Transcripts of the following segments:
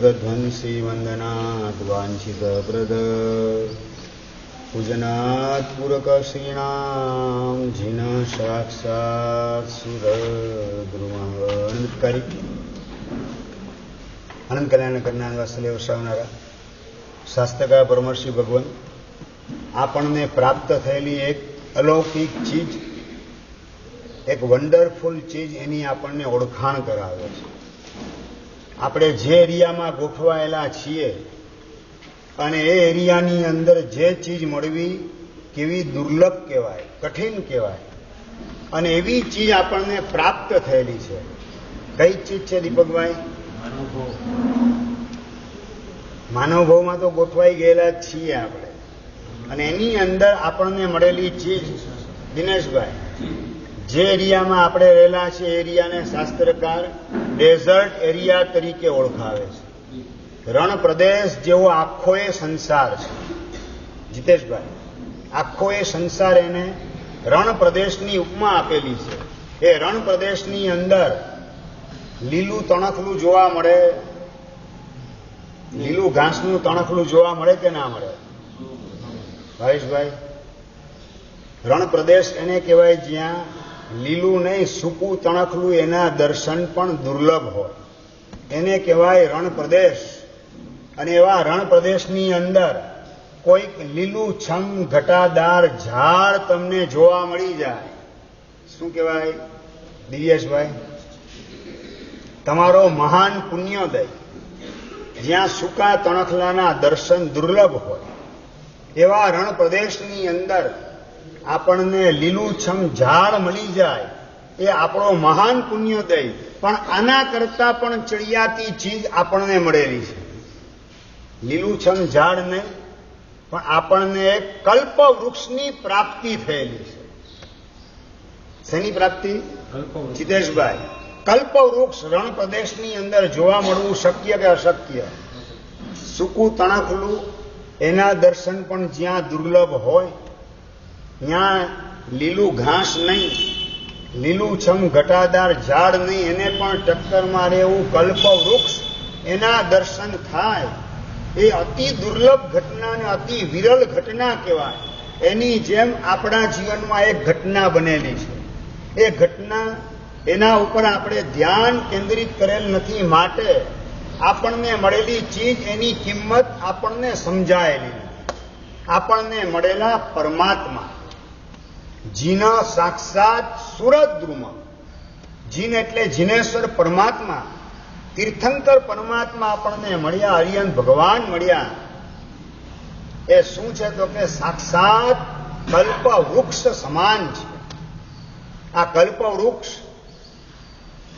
दुरितध्वंसी वंदनात् वाञ्छितप्रद पूजनात् पूरकश्रीणां जिन साक्षात् सुरद्रुमः अनंत कल्याण करनार वात्सल्य वसावनारा शास्त्रकार परमर्षि भगवान આપણને પ્રાપ્ત થયેલી એક અલૌકિક ચીજ, એક વન્ડરફુલ ચીજ, એની આપણને ઓળખાણ કરાવે છે. આપણે જે એરિયામાં ગોઠવાયેલા છીએ અને એ એરિયાની અંદર જે ચીજ મળવી કેવી દુર્લભ કહેવાય, કઠિન કહેવાય, અને એવી ચીજ આપણને પ્રાપ્ત થયેલી છે. કઈ ચીજ છે દીપકભાઈ? માનવભાવમાં તો ગોઠવાઈ ગયેલા જ છીએ આપણે, અને એની અંદર આપણને મળેલી ચીજ, દિનેશભાઈ, જે એરિયામાં આપણે રહેલા છીએ એ એરિયાને શાસ્ત્રકાર ડેઝર્ટ એરિયા તરીકે ઓળખાવે છે. રણ પ્રદેશ જેવો આખો એ સંસાર છે. જીતેશભાઈ, આખો એ સંસાર એને રણ પ્રદેશની ઉપમા આપેલી છે. એ રણ પ્રદેશની અંદર લીલું તણખલું જોવા મળે, લીલું ઘાસનું તણખલું જોવા મળે કે ના મળે? ભાવેશભાઈ, રણ પ્રદેશ એને કહેવાય જ્યાં લીલું નહીં, સૂકું તણખલું, એના દર્શન પણ દુર્લભ હોય, એને કહેવાય રણ પ્રદેશ. અને એવા રણ પ્રદેશની અંદર કોઈક લીલું છમ ઘટાદાર ઝાડ તમને જોવા મળી જાય, શું કહેવાય દિવ્યેશભાઈ? તમારો મહાન પુણ્યોદય. જ્યાં સૂકા તણખલાના દર્શન દુર્લભ હોય એવા રણ પ્રદેશની અંદર આપણને લીલુંછમ ઝાડ મળી જાય, એ આપણો મહાન પુણ્યોદય. પણ આના કરતા પણ ચડિયાતી ચીજ આપણને મળેલી છે. લીલુંછમ ઝાડ નહીં, પણ આપણને એક કલ્પ વૃક્ષની પ્રાપ્તિ થયેલી છે. શેની પ્રાપ્તિ? જીતેશભાઈ, કલ્પ વૃક્ષ રણ પ્રદેશની અંદર જોવા મળવું શક્ય કે અશક્ય? સૂકું તણખલું, એના દર્શન પણ જ્યાં દુર્લભ હોય, ત્યાં લીલું ઘાસ નહીં, લીલુંછમ ઘટાદાર ઝાડ નહીં, એને પણ ટક્કર મારે એવું કલ્પ વૃક્ષ, એના દર્શન થાય, એ અતિ દુર્લભ ઘટના અને અતિ વિરલ ઘટના કહેવાય. એની જેમ આપણા જીવનમાં એક ઘટના બનેલી છે. એ ઘટના, એના ઉપર આપણે ધ્યાન કેન્દ્રિત કરેલ નથી, માટે આપણને મળેલી ચીજ, એની કિંમત આપણને સમજાયેલી નથી. આપણને મળેલા પરમાત્મા, જીન સાક્ષાત સુરદ્રુમ, જીન એટલે જીનેશ્વર પરમાત્મા, તીર્થંકર પરમાત્મા આપણને મળ્યા, હરિયન ભગવાન મળ્યા. એ શું છે તો કે સાક્ષાત કલ્પ વૃક્ષ સમાન છે. આ કલ્પ વૃક્ષ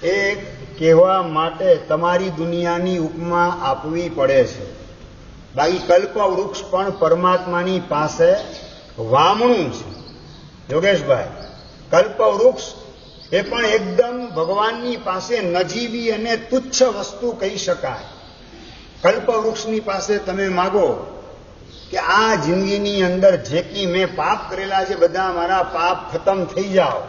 એ કહેવા માટે તમારી દુનિયાની ઉપમા આપવી પડે છે. બાકી કલ્પ વૃક્ષ પણ પરમાત્માની પાસે વામણું છે. યોગેશભાઈ, કલ્પ વૃક્ષ એ પણ એકદમ ભગવાનની પાસે નજીવી અને તુચ્છ વસ્તુ કહી શકાય. કલ્પ વૃક્ષની પાસે તમે માગો કે આ જિંદગીની અંદર જે કી મેં પાપ કરેલા છે, બધા મારા પાપ ખતમ થઈ જાઓ.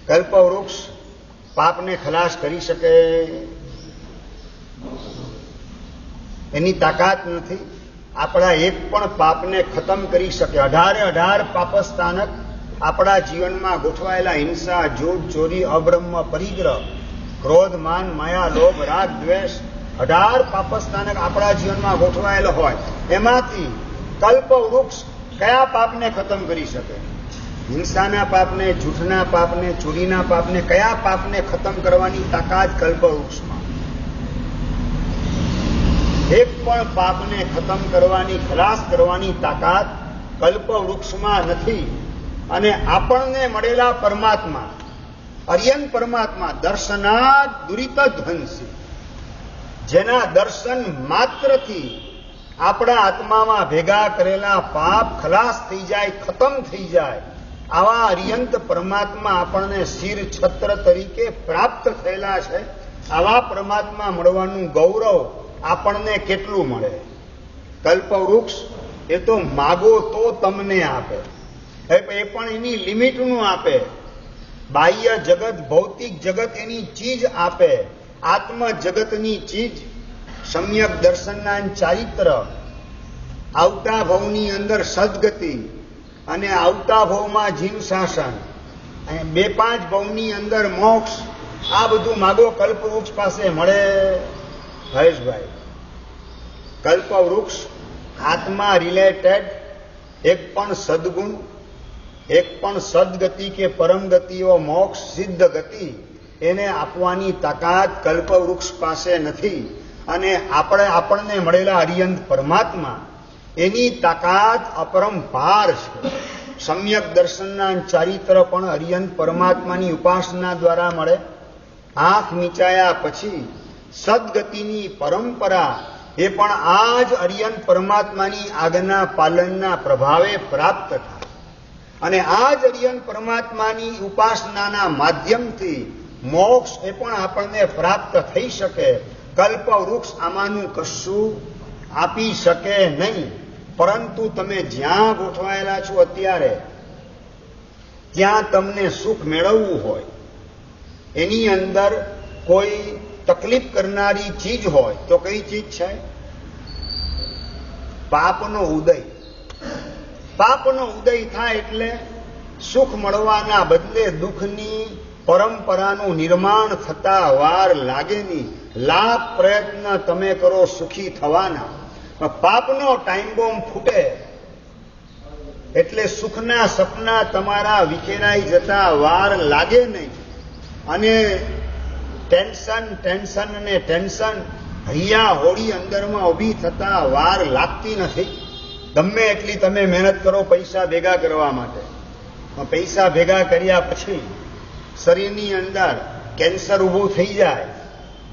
કલ્પ વૃક્ષ પાપને ખલાસ કરી શકે? એની તાકાત નથી. આપણા એક પણ પાપને ખતમ કરી શકે? 18 પાપસ્થાનક આપણા જીવનમાં ગોઠવાયેલા હિંસા, જૂઠ, ચોરી, અબ્રહ્મ, પરિગ્રહ, ક્રોધ, માન, માયા, લોભ, રાગ, દ્વેષ, 18 પાપસ્થાનક આપણા જીવનમાં ગોઠવાયેલો હોય, એમાંથી કલ્પ વૃક્ષ કયા પાપને ખતમ કરી શકે? હિંસાના પાપને, જૂઠના પાપને, ચોરીના પાપને, કયા પાપને ખતમ કરવાની તાકાત કલ્પ વૃક્ષમાં? એક પણ પાપને ખતમ કરવાની, ખલાસ કરવાની તાકાત કલ્પ વૃક્ષમાં નથી. અને આપણને મળેલા પરમાત્મા, અર્યન પરમાત્મા, દર્શનાદ દુરિત ધ્વંસી, જેના દર્શન માત્રથી આપણા આત્મામાં ભેગા કરેલા પાપ ખલાસ થઈ જાય, ખતમ થઈ જાય, આવા અર્યંત પરમાત્મા આપણને શિર છત્ર તરીકે પ્રાપ્ત થયેલા છે. આવા પરમાત્મા મળવાનું ગૌરવ આપણને કેટલું મળે? કલ્પ વૃક્ષ એ તો માગો તો તમને આપે, એ પણ એની લિમિટનું આપે. બાહ્ય જગત, ભૌતિક જગત એની ચીજ આપે. આત્મ જગતની ચીજ, સમ્યક દર્શનના ચારિત્ર, આવતા ભવની અંદર સદગતિ અને આવતા ભવમાં જીવ શાસન અને 2-5 ભવની અંદર મોક્ષ, આ બધું માગો કલ્પવૃક્ષ પાસે મળે. હરેશભાઈ, કલ્પવૃક્ષ આત્મા રિલેટેડ એક પણ સદગુણ, એક પણ સદગતિ કે પરમ ગતિઓ, મોક્ષ સિદ્ધ ગતિ એને આપવાની તાકાત કલ્પવૃક્ષ પાસે નથી. અને આપણને મળેલા અરિયંત પરમાત્મા, એની તાકાત અપરંપાર છે. સમ્યક દર્શનના ચારિત્ર પણ અરિયંત પરમાત્માની ઉપાસના દ્વારા મળે. આંખ મીચાયા પછી સદગતિની પરંપરા એ પણ આ જ અરિયંત પરમાત્માની આજ્ઞા પાલનના પ્રભાવે પ્રાપ્ત થાય. અને આ જ અરિયંત પરમાત્માની ઉપાસનાના માધ્યમથી મોક્ષ એ પણ આપણને પ્રાપ્ત થઈ શકે. કલ્પવૃક્ષ આમાંનું કશું આપી શકે નહીં. પરંતુ તમે જ્યાં ગોઠવાયેલા છો અત્યારે, ત્યાં તમને સુખ મેળવવું હોય, એની અંદર કોઈ તકલીફ કરનારી ચીજ હોય તો કઈ ચીજ છે? પાપનો ઉદય. પાપનો ઉદય થાય એટલે સુખ મળવાના બદલે દુઃખની પરંપરાનું નિર્માણ થતા વાર લાગે નહીં. લાખ પ્રયત્ન તમે કરો સુખી થવાના, પાપનો ટાઈમ બોમ્બ ફૂટે એટલે સુખના સપના તમારા વિખેરાઈ જતા વાર લાગે નહીં. અને ટેન્શન અને ટેન્શન, હૈયા હોળી અંદરમાં ઊભી થતા વાર લાગતી નથી. ગમે એટલી તમે મહેનત કરો પૈસા ભેગા કરવા માટે, પૈસા ભેગા કર્યા પછી શરીરની અંદર કેન્સર ઊભું થઈ જાય.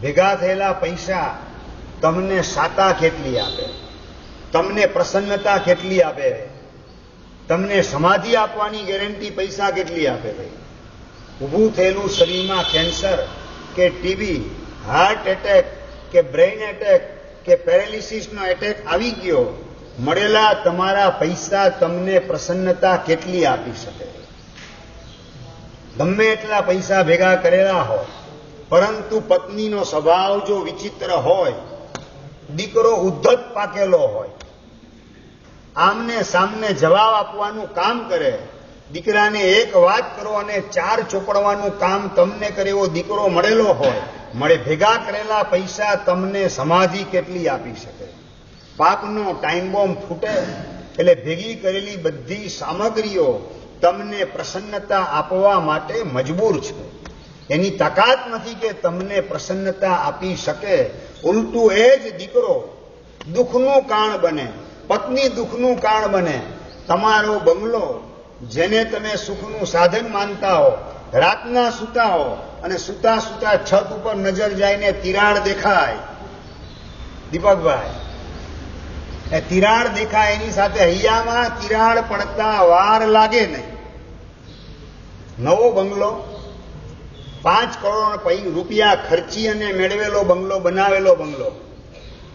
ભેગા થયેલા પૈસા તમને શાતા કેટલી આપે, તમને પ્રસન્નતા કેટલી આપે, તમને સમાધિ આપવાની ગેરંટી પૈસા કેટલી આપે? ભાઈ, ઊભું થયેલું શરીરમાં કેન્સર કે ટીબી, હાર્ટ એટેક કે બ્રેઇન એટેક કે પેરેલિસિસનો એટેક આવી ગયો, મળેલા તમારા પૈસા તમને પ્રસન્નતા કેટલી આપી શકે? ગમે એટલા પૈસા ભેગા કરેલા હોય, પરંતુ પત્નીનો સ્વભાવ જો વિચિત્ર હોય, દીકરો ઉદ્ધત પાકેલો હોય, આમને સામને જવાબ આપવાનું કામ કરે, દીકરાને એક વાત કરો અને 4 ચોપડવાનું કામ તમને કરે એવો દીકરો મળેલો હોય, ભેગા કરેલા પૈસા તમને સમાધિ કેટલી આપી શકે? પાપનો ટાઈમ બોમ્બ ફૂટે એટલે ભેગી કરેલી બધી સામગ્રીઓ તમને પ્રસન્નતા આપવા માટે મજબૂર છે. એની તાકાત નથી કે તમને પ્રસન્નતા આપી શકે. ઉલટું એ જ દીકરો દુઃખનું કારણ બને, પત્ની દુઃખનું કારણ બને. તમારો બંગલો, જેને તમે સુખનું સાધન માનતા હો, રાતના સૂતા હો અને સૂતા સૂતા છત ઉપર નજર જાયને તિરાડ દેખાય, દીપકભાઈ, એ તિરાડ દેખાય એની સાથે હૈયામાં તિરાડ પડતા વાર લાગે નહીં. નવો બંગલો, 5 કરોડ રૂપિયા ખર્ચી અને મેળવેલો બંગલો, બનાવેલો બંગલો,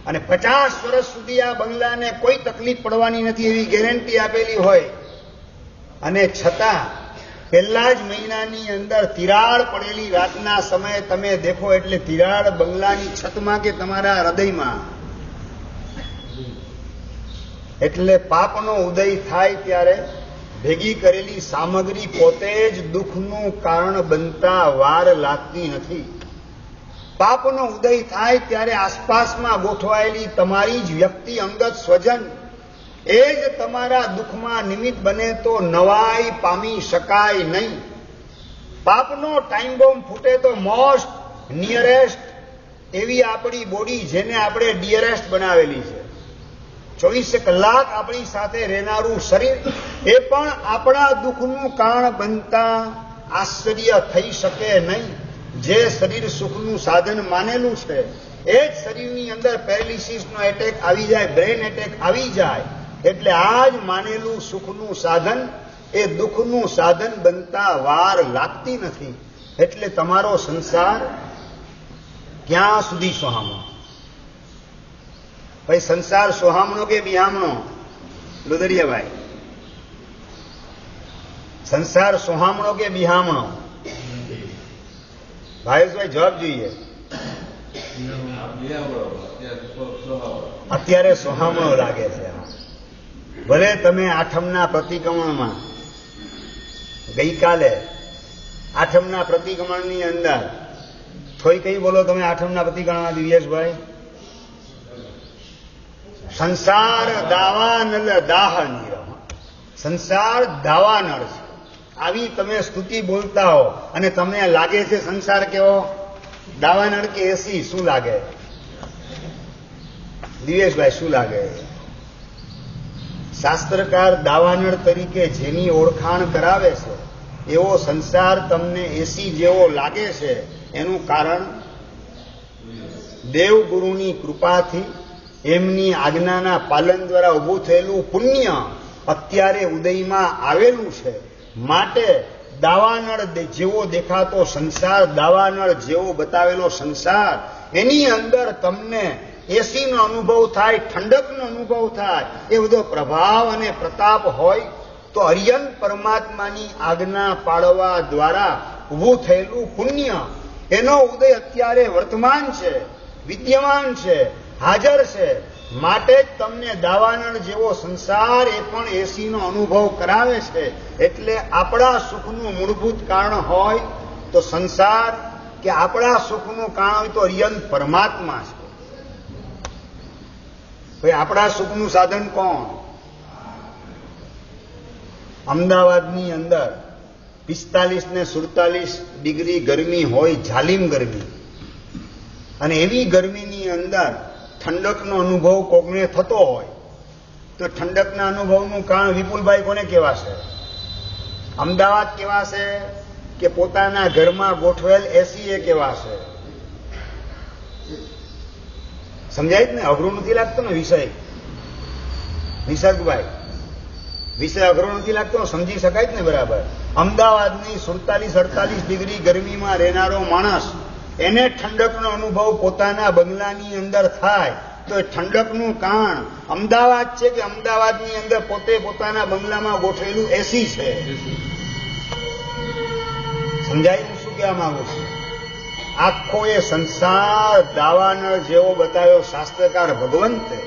અને 50 વર્ષ સુધી આ બંગલાને કોઈ તકલીફ પડવાની નથી એવી ગેરંટી આપેલી હોય, અને છતાં પહેલા જ મહિનાની અંદર તિરાડ પડેલી રાતના સમયે તમે દેખો એટલે તિરાડ બંગલાની છતમાં કે તમારા હૃદયમાં. એટલે પાપનો ઉદય થાય ત્યારે ભેગી કરેલી સામગ્રી પોતે જ દુઃખનું કારણ બનતા વાર લાગતી નથી. પાપનો ઉદય થાય ત્યારે આસપાસમાં ગોઠવાયેલી તમારી જ વ્યક્તિ, અંગત સ્વજન, એ જ તમારા દુઃખમાં નિમિત્ત બને તો નવાઈ પામી શકાય નહીં. પાપનો ટાઈમ બોમ્બ ફૂટે તો મોસ્ટ નિયરેસ્ટ એવી આપણી બોડી, જેને આપણે ડિયરેસ્ટ બનાવેલી છે, 24 કલાક આપણી સાથે રહેનારું શરીર, એ પણ આપણા દુઃખનું કારણ બનતા આશ્ચર્ય થઈ શકે નહીં. જે શરીર સુખનું સાધન માનેલું છે, એ જ શરીરની અંદર પેરેલિસિસનો એટેક આવી જાય, બ્રેઇન એટેક આવી જાય, એટલે આ જ માનેલું સુખનું સાધન એ દુઃખનું સાધન બનતા વાર લાગતી નથી. એટલે તમારો સંસાર ક્યાં સુધી સોહામણો? ભાઈ, સંસાર સોહામણો કે બિહામણો? લુદરિયાભાઈ, સંસાર સોહામણો કે બિહામણો? ભાવેશભાઈ, જવાબ જોઈએ. અત્યારે સોહામણો લાગે છે. ભલે તમે આઠમના પ્રતિક્રમણમાં ગઈકાલે આઠમના પ્રતિક્રમણની અંદર થોડી કઈ બોલો તમે આઠમના પ્રતિક્રમણમાં દિવ્યેશભાઈ? સંસાર દાવાનલ દાહ નિરહ, સંસાર દાવાનળ છે. આવી તમે સ્તુતિ બોલતા હો અને તમને લાગે છે સંસાર કેવો દાવાનળ કે એસી? શું લાગે દિવેશભાઈ, શું લાગે? શાસ્ત્રકાર દાવાનળ તરીકે જેની ઓળખાણ કરાવે છે એવો સંસાર તમને એસી જેવો લાગે છે એનું કારણ દેવગુરુની કૃપાથી એમની આજ્ઞાના પાલન દ્વારા ઊભું થયેલું પુણ્ય અત્યારે ઉદયમાં આવેલું છે. માટે દાવાનળ જેવો દેખાતો સંસાર, દાવાનળ જેવો બતાવેલો સંસાર, એની અંદર તમને એસીનો અનુભવ થાય, ઠંડકનો અનુભવ થાય, એ બધો પ્રભાવ અને પ્રતાપ હોય તો અર્યંત પરમાત્માની આજ્ઞા પાળવા દ્વારા ઊભું થયેલું પુણ્ય, એનો ઉદય અત્યારે વર્તમાન છે, વિદ્યમાન છે, હાજર છે. માટે જ તમને દાવાનળ જેવો સંસાર એ પણ એસીનો અનુભવ કરાવે છે. એટલે આપણા સુખનું મૂળભૂત કારણ હોય તો સંસાર, કે આપણા સુખનું કારણ હોય તો અર્યંત પરમાત્મા છે. ભાઈ આપણા સુખનું સાધન કોણ? અમદાવાદની અંદર 45 ને 47 ડિગ્રી ગરમી હોય, જાલિમ ગરમી, અને એવી ગરમીની અંદર ઠંડકનો અનુભવ કોકને થતો હોય તો ઠંડકના અનુભવનું કારણ વિપુલભાઈ કોને કહેવાશે? અમદાવાદ કહેવાશે કે પોતાના ઘરમાં ગોઠવેલ એસી એ કહેવાશે? સમજાય જ ને? અઘરું નથી લાગતો ને વિષય? નિસર્ગભાઈ, વિષય અઘરો નથી લાગતો? સમજી શકાય જ ને બરાબર? અમદાવાદની 47-48 ડિગ્રી ગરમીમાં રહેનારો માણસ, એને ઠંડકનો અનુભવ પોતાના બંગલાની અંદર થાય તો એ ઠંડકનું કારણ અમદાવાદ છે કે અમદાવાદની અંદર પોતે પોતાના બંગલામાં ગોઠવેલું એસી છે? સમજાય હું શું કહેવા માંગુ છું? આખો એ સંસાર દાવાનળ જેવો બતાવ્યો શાસ્ત્રકાર ભગવંતે,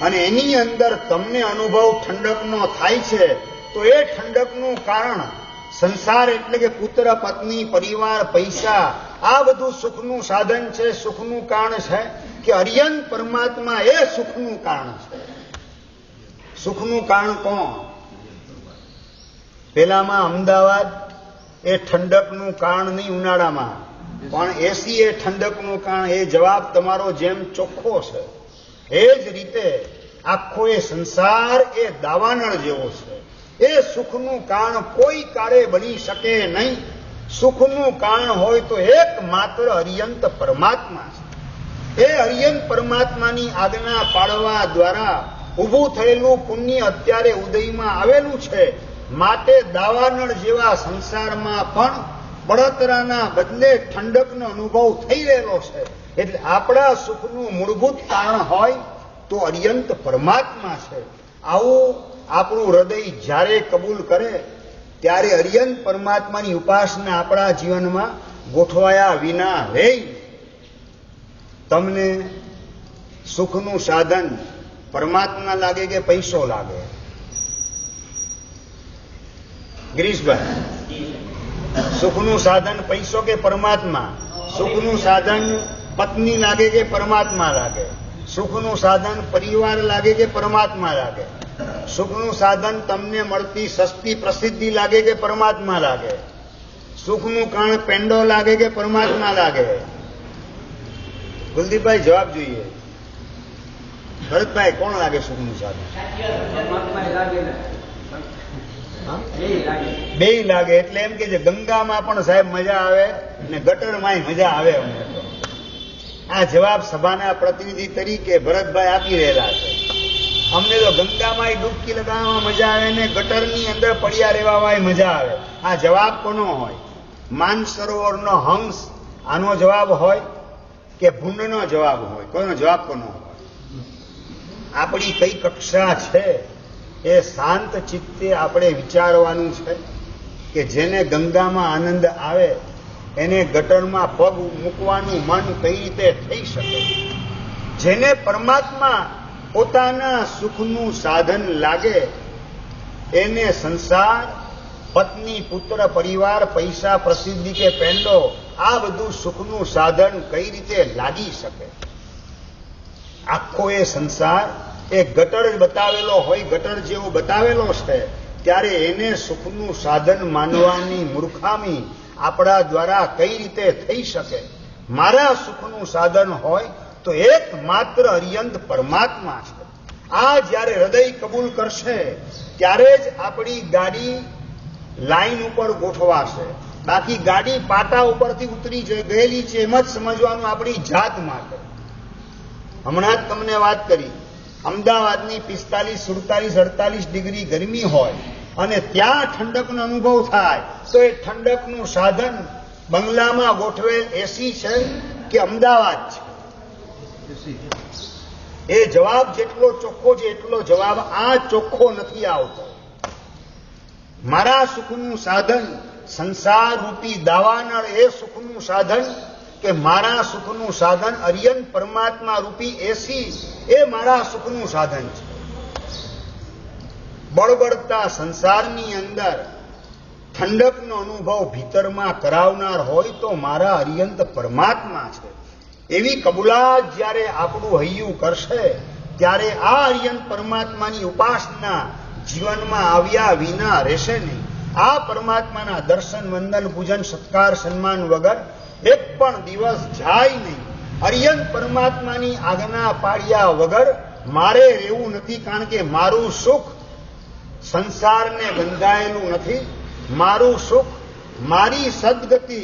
અને એની અંદર તમને અનુભવ ઠંડકનો થાય છે તો એ ઠંડકનું કારણ સંસાર એટલે કે પુત્ર, પત્ની, પરિવાર, પૈસા, આ બધું સુખનું સાધન છે, સુખનું કારણ છે કે અર્યંત પરમાત્મા એ સુખનું કારણ છે. સુખનું કારણ કોણ? પેલામાં અમદાવાદ એ ઠંડકનું કારણ નહીં ઉનાળામાં, પણ એસી એ ઠંડકનું કારણ. એ જવાબ તમારો જેમ ચોખ્ખો છે એ જ રીતે આખો એ સંસાર એ દાવાનળ જેવો છે. એ સુખનું કારણ કોઈ કાળે બની શકે નહીં. સુખનું કારણ હોય તો એકમાત્ર અર્યંત પરમાત્મા છે. એ અર્યંત પરમાત્માની આજ્ઞા પાળવા દ્વારા ઊભું થયેલું પુણ્ય અત્યારે ઉદયમાં આવેલું છે. માટે દાવાનળ જેવા સંસારમાં પણ બળતરાના બદલે ઠંડકનો અનુભવ થઈ રહેલો છે. એટલે આપણા સુખનું મૂળભૂત કારણ હોય તો અર્યંત પરમાત્મા છે. આવું આપણું હૃદય જ્યારે કબૂલ કરે ત્યારે અર્યંત પરમાત્માની ઉપાસના આપણા જીવનમાં ગોઠવાયા વિના રહી તમને સુખનું સાધન પરમાત્મા લાગે કે પૈસો લાગે? ગિરીશભાઈ, સુખનું સાધન પૈસો કે પરમાત્મા? સુખનું સાધન પત્ની લાગે કે પરમાત્મા લાગે? સુખનું સાધન પરિવાર લાગે કે પરમાત્મા લાગે? સુખનું સાધન તમને મળતી સસ્તી પ્રસિદ્ધિ લાગે કે પરમાત્મા લાગે? સુખનું કારણ પેંડો લાગે કે પરમાત્મા લાગે? કુલદીપભાઈ જવાબ જોઈએ. ભરતભાઈ કોણ લાગે સુખનું સાધન? બે લાગે. એટલે એમ કે છે ગંગામાં પણ સાહેબ મજા આવે ને ગટરમાંય મજા આવે. અમને તો આ જવાબ સભાના પ્રતિનિધિ તરીકે ભરતભાઈ આપી રહેલા છે. અમને તો ગંગામાં ડૂબકી લગાવવામાં મજા આવે ને ગટરની અંદર પડ્યા રહેવામાં મજા આવે. આ જવાબ કોનો હોય? માનસરોવરનો હંસ આનો જવાબ હોય કે ભૂંડનો જવાબ હોય? કોઈનો જવાબ કોનો હોય? આપણી કઈ કક્ષા છે એ શાંત ચિત્તે આપણે વિચારવાનું છે કે જેને ગંગામાં આનંદ આવે એને ગટરમાં પગ મૂકવાનું મન કઈ રીતે થઈ શકે? જેને પરમાત્મા પોતાના સુખનું સાધન લાગે એને સંસાર, પત્ની, પુત્ર, પરિવાર, પૈસા, પ્રસિદ્ધિ કે પેંડો આ બધું સુખનું સાધન કઈ રીતે લાગી શકે? આખો એ સંસાર એ ગટર બતાવેલો હોય, ગટર જેવો બતાવેલો છે, ત્યારે એને સુખનું સાધન માનવાની મૂર્ખામી આપણા દ્વારા કઈ રીતે થઈ શકે? મારા સુખનું સાધન હોય તો એકમાત્ર અર્યંત પરમાત્મા છે. આ જ્યારે હૃદય કબૂલ કરશે ત્યારે જ આપણી ગાડી લાઈન ઉપર ગોઠવાશે. બાકી ગાડી પાટા ઉપરથી ઉતરી ગયેલી છે એમ જ સમજવાનું આપણી જાત માટે. હમણાં જ તમને વાત કરી, અમદાવાદની 45, 47, 48 ડિગ્રી ગરમી હોય અને ત્યાં ઠંડકનો અનુભવ થાય તો એ ઠંડકનું સાધન બંગલામાં ગોઠવેલ એસી છે કે અમદાવાદ છે? એ જવાબ જેટલો ચોખ્ખો છે એટલો જવાબ આ ચોખ્ખો નથી આવતો. મારા સુખનું સાધન સંસાર રૂપી દાવાનળ એ સુખનું સાધન કે મારા સુખનું સાધન અર્યંત પરમાત્મા રૂપી એસી એ મારા સુખનું સાધન છે. બળબડતા સંસારની અંદર ઠંડકનો અનુભવ ભીતરમાં કરાવનાર હોય તો મારા અર્યંત પરમાત્મા છે. એવી કબૂલાત જ્યારે આપણું હૈયું કરશે ત્યારે આ અર્યંત પરમાત્માની ઉપાસના જીવનમાં આવ્યા વિના રહેશે નહીં. આ પરમાત્માના દર્શન, વંદન, પૂજન, સત્કાર, સન્માન વગર એક પણ દિવસ જાય નહીં. અર્યંત પરમાત્માની આજ્ઞા પાડ્યા વગર મારે રહેવું નથી, કારણ કે મારું સુખ સંસારને બંધાયેલું નથી. મારું સુખ, મારી સદગતિ,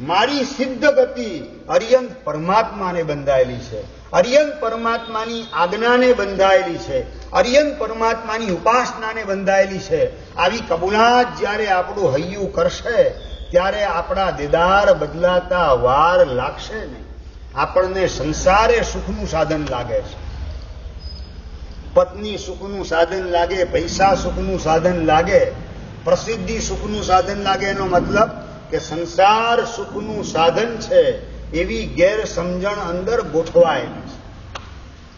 મારી સિદ્ધ ગતિ અર્યંત પરમાત્માને બંધાયેલી છે, અર્યંત પરમાત્માની આજ્ઞાને બંધાયેલી છે, અર્યંત પરમાત્માની ઉપાસનાને બંધાયેલી છે. આવી કબૂલાત જ્યારે આપણું હૈયું કરશે ત્યારે આપણા દેદાર બદલાતા વાર લાગશે નહીં. આપણને સંસારે સુખનું સાધન લાગે છે, પત્ની સુખનું સાધન લાગે, પૈસા સુખનું સાધન લાગે, પ્રસિદ્ધિ સુખનું સાધન લાગે. એનો મતલબ કે સંસાર સુખનું સાધન છે એવી ગેરસમજણ અંદર ગોઠવાયેલી છે.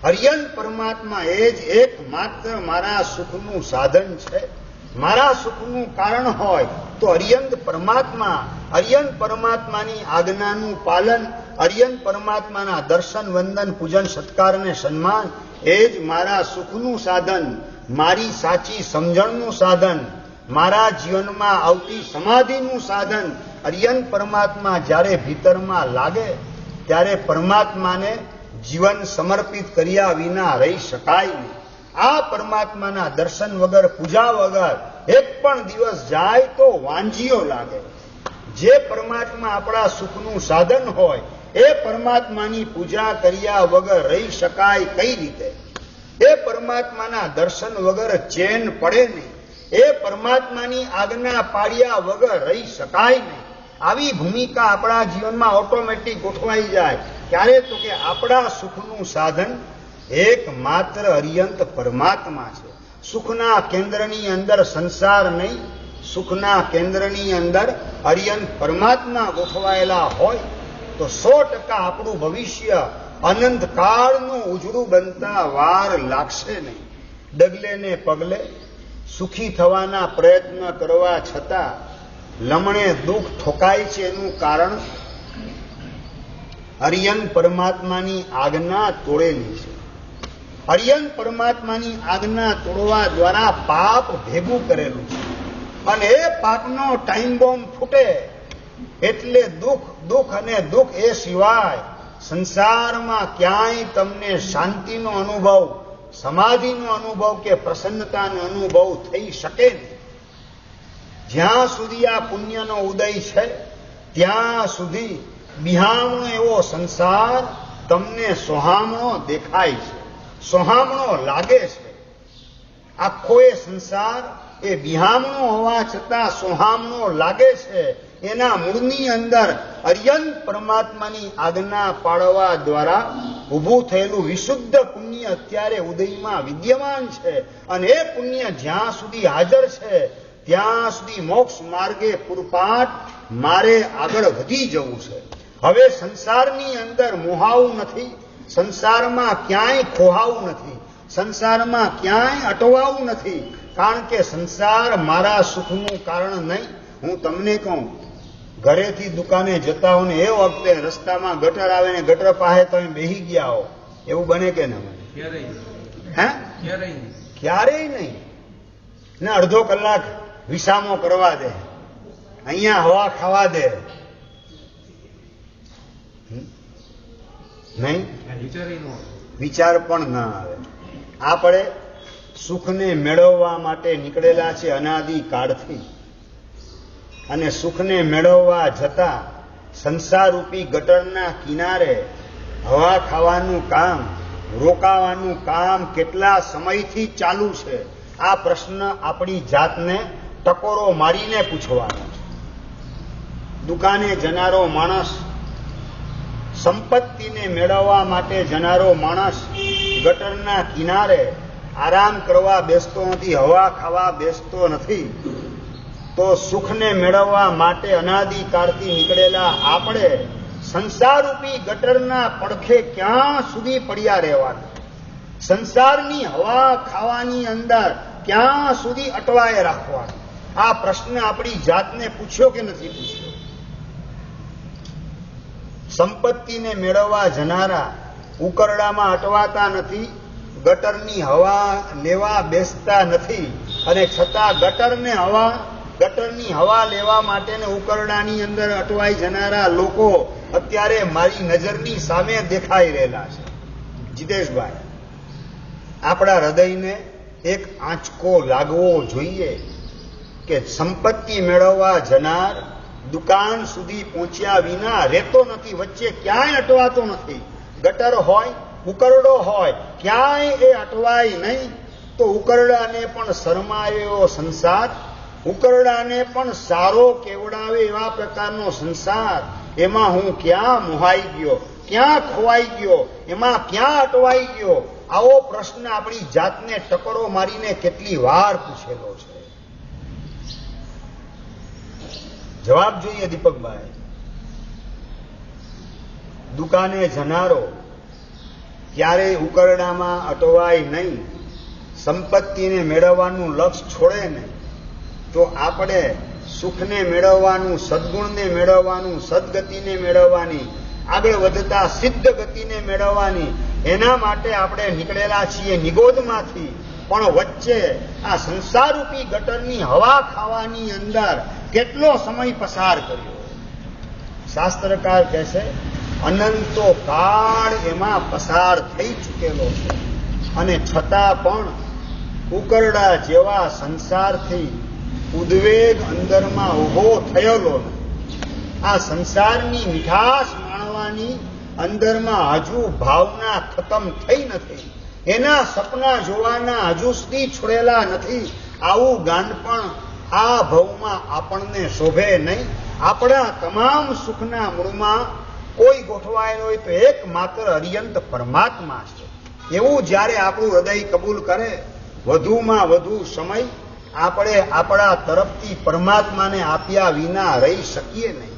અર્યંત પરમાત્મા એ જ એકમાત્ર મારા સુખનું સાધન છે. મારા સુખનું કારણ હોય તો અર્યંત પરમાત્મા, અર્યંત પરમાત્માની આજ્ઞાનું પાલન, અર્યંત પરમાત્માના દર્શન, વંદન, પૂજન, સત્કાર અને સન્માન એ જ મારા સુખનું સાધન, મારી સાચી સમજણનું સાધન, મારા જીવનમાં આવતી સમાધિનું સાધન. અર્યંત પરમાત્મા જ્યારે ભીતરમાં લાગે ત્યારે પરમાત્માને જીવન સમર્પિત કર્યા વિના રહી શકાય નહીં. આ પરમાત્માના દર્શન વગર, પૂજા વગર એક પણ દિવસ જાય તો વાંજીઓ લાગે. જે પરમાત્મા આપણા સુખનું સાધન હોય એ પરમાત્માની પૂજા કર્યા વગર રહી શકાય કઈ રીતે? એ પરમાત્માના દર્શન વગર ચેન પડે નહીં, એ પરમાત્માની આજ્ઞા પાડ્યા વગર રહી શકાય નહીં. આવી ભૂમિકા આપણા જીવનમાં ઓટોમેટિક ગોઠવાઈ જાય. ક્યારે? તો કે આપણા સુખનું સાધન એકમાત્ર અર્યંત પરમાત્મા છે. સુખના કેન્દ્રની અંદર સંસાર નહીં, સુખના કેન્દ્રની અંદર અર્યંત પરમાત્મા ગોઠવાયેલા હોય તો 100% આપણું ભવિષ્ય અનંતકાળનું ઉજળું બનતા વાર લાગશે નહીં. ડગલે ને પગલે સુખી થવાના પ્રયત્ન કરવા છતાં લમણે દુઃખ ઠોકાય છે. એનું કારણ અર્યંત પરમાત્માની આજ્ઞા તોડેલી છે. અર્યંત પરમાત્માની આજ્ઞા તોડવા દ્વારા પાપ ભેગું કરેલું છે અને એ પાપનો ટાઈમ બોમ્બ ફૂટે એટલે દુઃખ, દુઃખ અને દુઃખ. એ સિવાય સંસારમાં ક્યાંય તમને શાંતિનો અનુભવ, સમાધિનો અનુભવ કે પ્રસન્નતાનો અનુભવ થઈ શકે નહીં. જ્યાં સુધી આ પુણ્યનો ઉદય છે ત્યાં સુધી બિહામણો એવો સંસાર તમને સોહામણો દેખાય છે, સોહામણો લાગે છે. આખો એ સંસાર એ બિહામણો હોવા છતાં સોહામણો લાગે છે. એના મૂળની અંદર અર્યંત પરમાત્માની આજ્ઞા પાળવા દ્વારા ઊભું થયેલું વિશુદ્ધ પુણ્ય અત્યારે ઉદયમાં વિદ્યમાન છે અને એ પુણ્ય જ્યાં સુધી હાજર છે ત્યાં સુધી મોક્ષ માર્ગે પૂરપાટ મારે આગળ વધી જવું છે. હવે સંસારની અંદર મોહાવું નથી, સંસારમાં ક્યાંય ખોહાવું નથી, સંસારમાં ક્યાંય અટવાવું નથી, કારણ કે સંસાર મારા સુખનું કારણ નહીં. હું તમને કહું, ઘરેથી દુકાને જતા હો ને એ વખતે રસ્તામાં ગટર આવે ને ગટર પાસે તમે બેસી ગયા હો, એવું બને કે ના બને? હે? ક્યારેય નહીં. ને અડધો કલાક વિસામો કરવા દે, અહીંયા હવા ખાવા દે, નહીં વિચાર પણ ના આવે. આપણે સુખને મેળવવા માટે નીકળેલા છે અનાદિ કાળથી, અને સુખને મેળવવા જતા સંસારરૂપી ગટરના કિનારે હવા ખાવાનું કામ, રોકાવાનું કામ કેટલા સમયથી ચાલુ છે? આ પ્રશ્ન આપણી જાતને ટકોરો મારીને પૂછવાનો છે. દુકાને જનારો માણસ, સંપત્તિને મેળવવા માટે જનારો માણસ ગટરના કિનારે આરામ કરવા બેસતો નથી, હવા ખાવા બેસતો નથી, તો સુખને મેળવવા માટે અનાદિકાળથી નીકળેલા આપણે સંસારરૂપી ગટરના પડખે ક્યાં સુધી પડ્યા રહેવાના? સંસારની હવા ખાવાની અંદર ક્યાં સુધી અટવાય રાખવાના? આ પ્રશ્ન આપણી જાતને પૂછ્યો કે નથી પૂછ્યો? સંપત્તિને મેળવવા જનારા ઉકરડામાં અટવાતા નથી, ગટરની હવા લેવા બેસતા નથી, અને છતાં ગટરની હવા લેવા માટે ને ઉકરડાની અંદર અટવાઈ જનારા લોકો અત્યારે મારી નજરની સામે દેખાઈ રહેલા છે. જીતેશભાઈ, આપણા હૃદયને એક આંચકો લાગવો જોઈએ કે સંપત્તિ મેળવવા જનાર દુકાન સુધી પહોંચ્યા વિના રહેતો નથી, વચ્ચે ક્યાંય અટવાતો નથી. ગટર હોય, ઉકરડો હોય, ક્યાંય એ અટવાય નહીં. તો ઉકરડાને પણ શરમાયો સંસાર, ઉકરડાને પણ સારો કેવડાવે એવા પ્રકારનો સંસાર, એમાં હું ક્યાં મોહાઈ ગયો, ક્યાં ખોવાઈ ગયો, એમાં ક્યાં અટવાઈ ગયો? આવો પ્રશ્ન આપણી જાતને ટકોરો મારીને કેટલી વાર પૂછેલો છે. જવાબ જોઈએ દીપકભાઈ. દુકાને જનારો ક્યારેય ઉકરડામાં અટવાય નહીં, સંપત્તિને મેળવવાનું લક્ષ્ય છોડે નહીં, તો આપણે સુખને મેળવવાનું, સદગુણને મેળવવાનું, સદગતિને મેળવવાની, આગળ વધતા સિદ્ધ ગતિને મેળવવાની, એના માટે આપણે નીકળેલા છીએ નિગોદમાંથી. પણ વચ્ચે આ સંસારરૂપી ગટરની હવા ખાવાની અંદર કેટલો સમય પસાર કર્યો? શાસ્ત્રકાર કહે છે અનંતો કાળ એમાં પસાર થઈ ચૂકેલો છે, અને છતાં પણ ઉકરડા જેવા સંસારથી ઉદ્વેગ અંદરમાં ઉભો થયેલો નથી. આ સંસારની મીઠાશ માણવાની અંદરમાં હજુ ભાવના ખતમ થઈ નથી, એના સપના જોવાના હજુ સુધી છોડેલા નથી. આવું ગાંડ પણ આ ભવમાં આપણને શોભે નહીં. આપણા તમામ સુખના મૂળમાં કોઈ ગોઠવાયેલો હોય તો એકમાત્ર અર્યંત પરમાત્મા છે. એવું જ્યારે આપણું હૃદય કબૂલ કરે, વધુમાં વધુ સમય આપણે આપણા તરફથી પરમાત્માને આપ્યા વિના રહી શકીએ નહીં.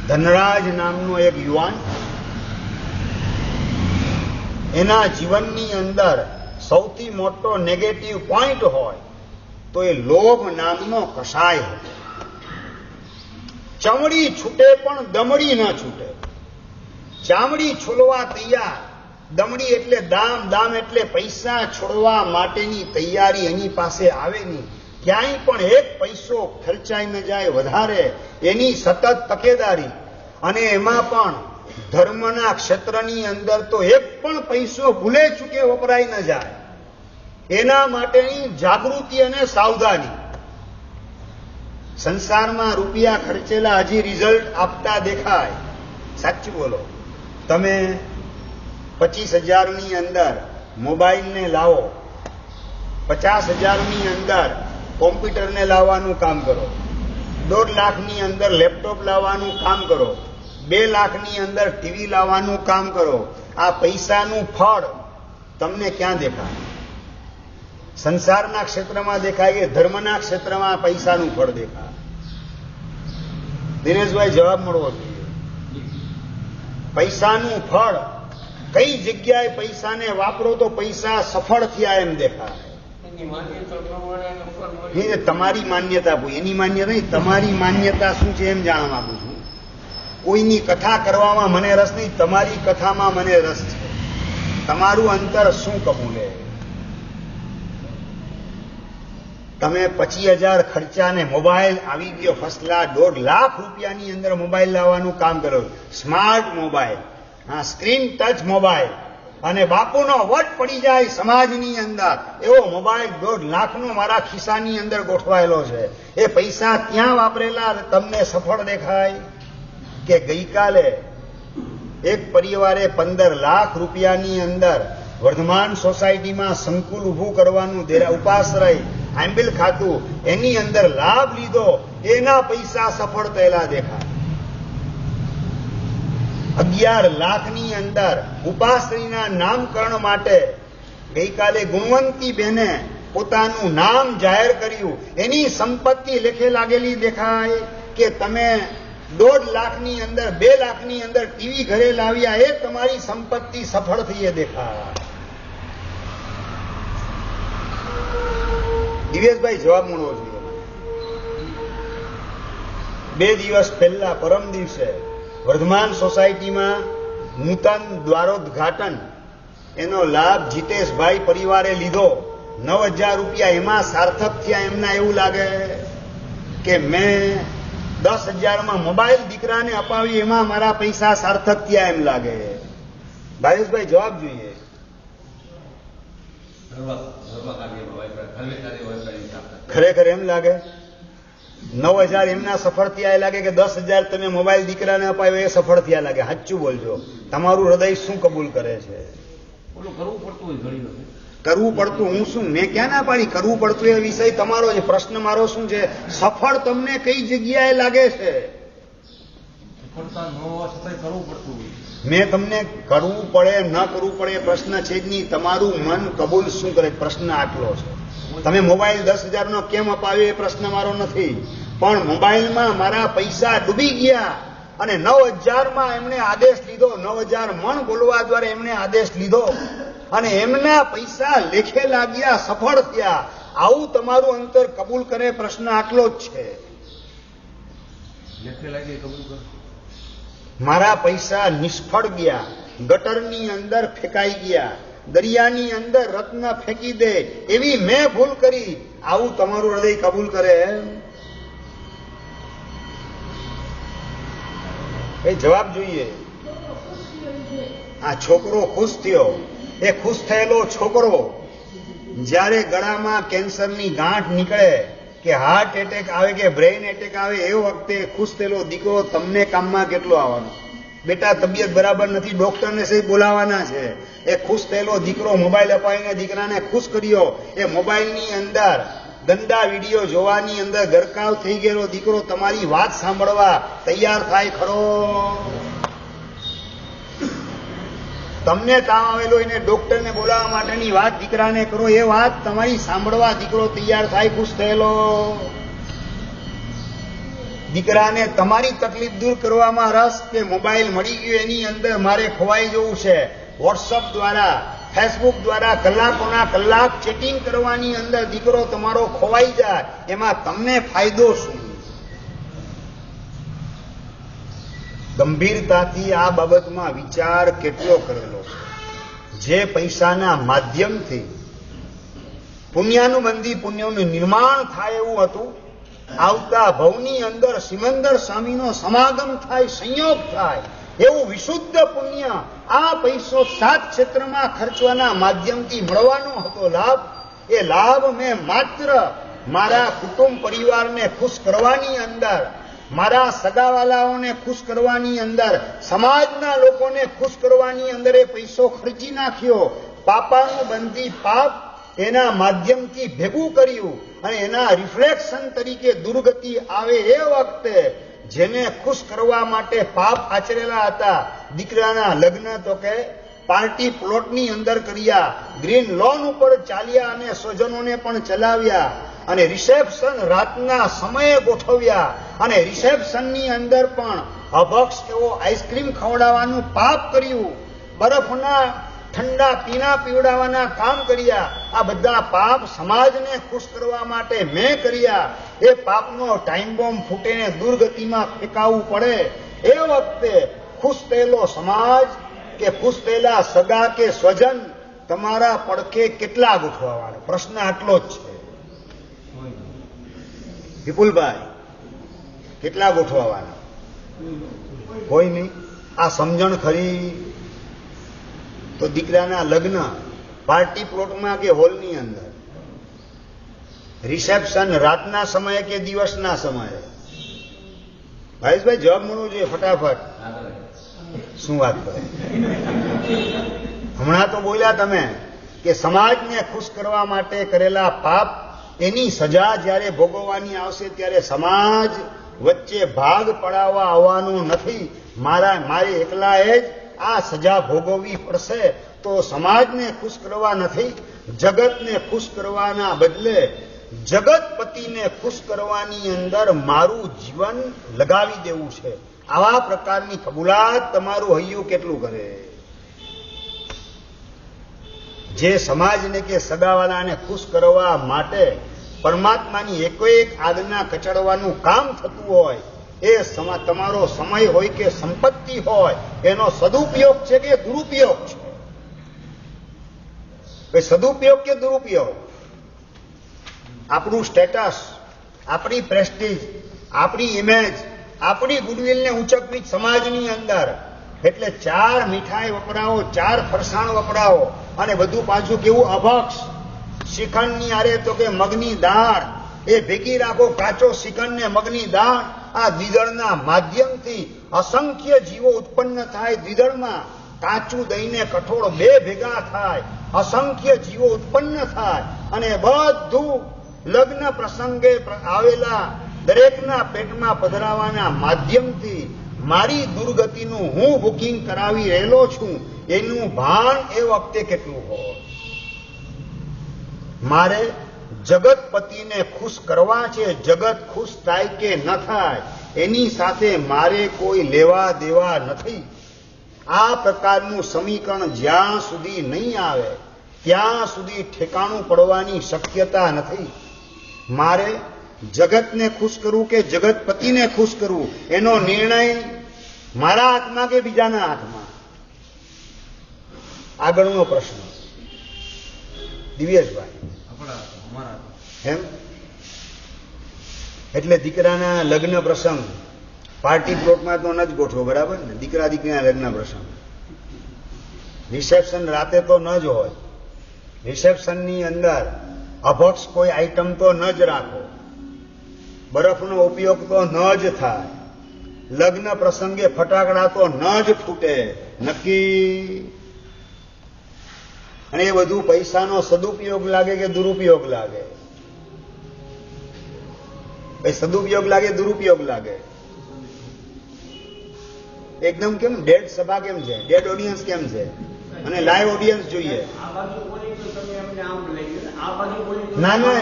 ધનરાજ નામનો એક યુવાન, એના જીવનની અંદર સૌથી મોટો નેગેટિવ પોઈન્ટ હોય તો એ લોભ નામનો કષાય હતો. ચમડી છૂટે પણ દમડી ન છૂટે. ચામડી છોડવા તૈયાર, દમડી એટલે દામ, દામ એટલે પૈસા છોડવા માટેની તૈયારી એની પાસે આવે નહીં. ક્યાંય પણ એક પૈસો ખર્ચાઈ ન જાય વધારે, એની સતત તકેદારી. અને એમાં પણ ધર્મના ક્ષેત્રની અંદર તો એક પણ પૈસો ભૂલે ચૂકે વપરાઈ ન જાય, એના માટેની જાગૃતિ અને સાવધાની. સંસારમાં રૂપિયા ખર્ચેલા હજી રિઝલ્ટ આપતા દેખાય. સાચું બોલો. તમે 25,000ની અંદર મોબાઈલને લાવો, 50,000ની અંદર કોમ્પ્યુટરને લાવવાનું કામ કરો, 1.5 લાખની અંદર લેપટોપ લાવવાનું કામ કરો, 2 લાખની અંદર ટીવી લાવવાનું કામ કરો. આ પૈસાનું ફળ તમને ક્યાં દેખાય? સંસારના ક્ષેત્રમાં દેખાય કે ધર્મના ક્ષેત્રમાં પૈસાનું ફળ દેખાય? દિનેશભાઈ જવાબ મળવો જોઈએ. પૈસાનું ફળ કઈ જગ્યાએ પૈસાને વાપરો તો પૈસા સફળ થયા એમ દેખાય. તમારી માન્યતા પૂછી, એની માન્યતા નહીં, તમારી માન્યતા શું છે એમ જાણવા માંગુ છું. કોઈની કથા કરવામાં મને રસ નહીં, તમારી કથામાં મને રસ છે. તમારું અંતર શું કબૂલે? તમે 25,000 ખર્ચાને મોબાઈલ આવી ગયો ફર્સ્ટ ક્લાસ, 1.5 લાખ રૂપિયાની અંદર મોબાઈલ લાવવાનું કામ કરો. સ્માર્ટ મોબાઈલ, હા, સ્ક્રીન ટચ મોબાઈલ, અને બાપુનો વટ પડી જાય સમાજની અંદર એવો મોબાઈલ 1.5 લાખનો મારા ખિસ્સાની અંદર ગોઠવાયેલો છે. એ પૈસા ત્યાં વાપરેલા તમને સફળ દેખાય? કે ગઈકાલે એક પરિવારે 15 લાખ રૂપિયાની અંદર વર્ધમાન સોસાયટીમાં સંકુલ ઉભું કરવાનું ઉપાશ્રય આંબિલ ખાતું, એની અંદર લાભ લીધો, એના પૈસા સફળ થયેલા દેખાય. 11 લાખની અંદર ઉપાશ્રયના નામકરણ માટે ગઈકાલે ગુણવંતી બેને પોતાનું નામ જાહેર કર્યું, એની સંપત્તિ લેખે લાગેલી દેખાય. કે તમે 1.5 લાખની અંદર 2 લાખની અંદર ટીવી ઘરે લાવ્યા, એ તમારી સંપત્તિ સફળ થઈ એ દેખાય. દિવેશભાઈ જવાબ મળવો જોઈએ. 2 દિવસ પહેલા પરમ દિવસે વર્ધમાન સોસાયટીમાં નૂતન દ્વારોદ્ઘાટન, એનો લાભ જીતેશભાઈ પરિવારે લીધો. 9,000 રૂપિયા એમાં સાર્થક થયા. એમના એવું લાગે કે મેં 10,000માં મોબાઈલ દીકરાને અપાવી, એમાં મારા પૈસા સાર્થક થયા એમ લાગે. ભાવેશભાઈ જવાબ જોઈએ. ખરેખર એમ લાગે 9,000 એમના સફળ થયા એ લાગે કે 10,000 તમે મોબાઈલ દીકરાને અપાવ્યો એ સફળ થયા લાગે? સાચું બોલજો, તમારું હૃદય શું કબૂલ કરે છે? કરવું પડતું હું શું? મેં ક્યાં ના પાડી? કરવું પડતું એ વિષય તમારો છે. પ્રશ્ન મારો શું છે? સફળ તમને કઈ જગ્યાએ લાગે છે? મેં તમને કરવું પડે ન કરવું પડે એ પ્રશ્ન છે જ નહીં. તમારું મન કબૂલ શું કરે? પ્રશ્ન આટલો છે. તમે મોબાઈલ 10,000નો કેમ અપાવ્યો એ પ્રશ્ન મારો નથી, પણ મોબાઈલમાં મારા પૈસા ડૂબી ગયા અને 9,000માં એમણે આદેશ લીધો. 9,000 મણ બોલવા દ્વારા એમણે આદેશ લીધો અને એમના પૈસા લેખે લાગ્યા, સફળ થયા. આવું તમારું અંતર કબૂલ કરે? પ્રશ્ન આટલો જ છે. મારા પૈસા નિષ્ફળ ગયા, ગટરની અંદર ફેંકાઈ ગયા, દરિયાની અંદર રત્ન ફેંકી દે એવી મેં ભૂલ કરી. આવું તમારું હૃદય કબૂલ કરે? એ જવાબ જોઈએ. આ છોકરો ખુશ થયો. એ ખુશ થયેલો છોકરો જ્યારે ગળામાં કેન્સરની ગાંઠ નીકળે કે હાર્ટ એટેક આવે કે બ્રેઇન એટેક આવે, એ વખતે ખુશ થયેલો દીકરો તમને કામમાં કેટલો આવવાનો? બેટા તબિયત બરાબર નથી, ડોક્ટરને સહી બોલાવાના છે. એ ખુશ થયેલો દીકરો મોબાઈલ અપાવીને દીકરાને ખુશ કર્યો. એ મોબાઈલની અંદર ગંદા વિડીયો જોવાની અંદર ગરકાવ થઈ ગયેલો દીકરો તમારી વાત સાંભળવા તૈયાર થાય ખરો? તમને તાવ આવેલો એને ડોક્ટરને બોલાવવા માટેની વાત દીકરાને કરો, એ વાત તમારી સાંભળવા દીકરો તૈયાર થાય ખુશ થયેલો? દીકરાને તમારી તકલીફ દૂર કરવામાં રસ કે મોબાઈલ મળી ગયો એની અંદર મારે ખોવાઈ જવું છે, વોટ્સઅપ દ્વારા ફેસબુક દ્વારા કલાકોના કલાક ચેટિંગ કરવાની અંદર દીકરો તમારો ખોવાઈ જાય, એમાં તમને ફાયદો શું? ગંભીરતાથી આ બાબતમાં વિચાર કેટલો કરેલો? જે પૈસાના માધ્યમથી પુણ્યાનુબંધી પુણ્યનું નિર્માણ થાય એવું હતું, આવતા ભવની અંદર સિમંદર સ્વામીનો સમાગમ થાય, સંયોગ થાય એવું વિશુદ્ધ પુણ્ય આ પૈસો 7 ક્ષેત્રમાં ખર્ચવાના માધ્યમથી મળવાનો હતો લાભ. એ લાભ મેં માત્ર મારા કુટુંબ પરિવારને ખુશ કરવાની અંદર, મારા સગાવાલાઓને ખુશ કરવાની અંદર, સમાજના લોકોને ખુશ કરવાની અંદર એ પૈસો ખર્ચી નાખ્યો. પાપાનું બંધી પાપ એના માધ્યમથી ભેગું કર્યું અને એના રિફ્લેક્શન તરીકે દુર્ગતિ આવે એ વખતે જેને ખુશ કરવા માટે પાપ આચરેલા હતા, દીકરાના લગ્ન તો કે પાર્ટી પ્લોટની અંદર કર્યા, ગ્રીન લોન ઉપર ચાલ્યા અને સ્વજનોને પણ ચલાવ્યા અને રિસેપ્શન રાતના સમયે ગોઠવ્યા અને રિસેપ્શનની અંદર પણ અભક્ષ એવો આઈસ્ક્રીમ ખવડાવવાનું પાપ કર્યું, બરફના ઠંડા પીણા પીવડાવવાના કામ કર્યા. આ બધા પાપ સમાજને ખુશ કરવા માટે મેં કર્યા. એ પાપનો ટાઈમ બોમ્બ ફૂટીને દુર્ગતિમાં ફેંકાવવું પડે. એ વખતે ખુશ થયેલો સમાજ કે ખુશ થયેલા સગા કે સ્વજન તમારા પડખે કેટલા ગોઠવાવાના? પ્રશ્ન આટલો જ છે વિપુલભાઈ, કેટલા ગોઠવાવાના? કોઈ નહીં. આ સમજણ ખરી તો દીકરાના લગ્ન પાર્ટી પ્લોટમાં કે હોલની અંદર, રિસેપ્શન રાતના સમયે કે દિવસના સમયે? ભાઈશભાઈ જવાબ મળવો જોઈએ ફટાફટ. શું વાત કરે? હમણાં તો બોલ્યા તમે કે સમાજને ખુશ કરવા માટે કરેલા પાપ એની સજા જ્યારે ભોગવવાની આવશે ત્યારે સમાજ વચ્ચે ભાગ પડાવવા આવવાનું નથી. મારે એકલાએ જ આ સજા ભોગવવી પડશે. તો સમાજને ખુશ કરવા નથી, જગતને ખુશ કરવાના બદલે જગતપતિને ખુશ કરવાની અંદર મારું જીવન લગાવી દેવું છે. આવા પ્રકારની કબૂલાત તમારું હૈયું કેટલું કરે? જે સમાજને કે સગાવાલાને ખુશ કરવા માટે પરમાત્માની એકો એક આજ્ઞા કચડવાનું કામ થતું હોય, એ તમારો સમય હોય કે સંપત્તિ હોય, એનો સદુપયોગ છે કે દુરુપયોગ છે? સદુપયોગ કે દુરુપયોગ? આપણું સ્ટેટસ, આપણી પ્રેસ્ટીજ, આપણી ઇમેજ, આપણી ગુડવિલને ઉંચકવી સમાજની અંદર. એટલે 4 મીઠાઈ વપરાવો, 4 ફરસાણ વપરાવો અને બધું પાછું કેવું અભક્ષ. શ્રીખંડની આરે તો કે મગની દાળ, એ ભેગી રાખો, કાચો શ્રીખંડ ને મગની દાળ. આ દ્વિદળના માધ્યમથી અસંખ્ય જીવો ઉત્પન્ન થાય. દ્વિદળમાં કાચું દહીંને કઠોળ 2 ભેગા થાય, અસંખ્ય જીવો ઉત્પન્ન થાય અને બધું લગ્ન પ્રસંગે આવેલા દરેકના પેટમાં પધરાવાના માધ્યમથી મારી દુર્ગતિનું હું બુકિંગ કરાવી રહેલો છું. એનું ભાન એ વખતે કેટલું હોય? મારે જગતપતિને ખુશ કરવા છે. જગત ખુશ થાય કે ન થાય એની સાથે મારે કોઈ લેવા દેવા નથી. આ પ્રકારનું સમીકરણ જ્યાં સુધી નહીં આવે ત્યાં સુધી ઠેકાણું પડવાની શક્યતા નથી. મારે જગતને ખુશ કરવું કે જગતપતિને ખુશ કરવું, એનો નિર્ણય મારા હાથમાં કે બીજાના હાથમાં? આગળનો પ્રશ્ન દિવ્યેશભાઈ. એમ એટલે દીકરાના લગ્ન પ્રસંગ પાર્ટી પ્લોટમાં તો ન જ ગોઠવો, બરાબર ને? દીકરા દીકરીના લગ્ન પ્રસંગ રિસેપ્શન રાતે તો ન જ હોય. રિસેપ્શનની અંદર અભક્ષ કોઈ આઈટમ તો ન જ રાખો, બરફનો ઉપયોગ તો ન જ થાય, લગ્ન પ્રસંગે ફટાકડા તો ન જ ફૂટે, નક્કી. અને એ બધું પૈસાનો સદુપયોગ લાગે કે દુરુપયોગ લાગે? સદુપયોગ લાગે દુરુપયોગ લાગે? એકદમ કેમ ડેડ સભા કેમ છે? ડેડ ઓડિયન્સ કેમ છે? અને લાઈવ ઓડિયન્સ જોઈએ. ના ના,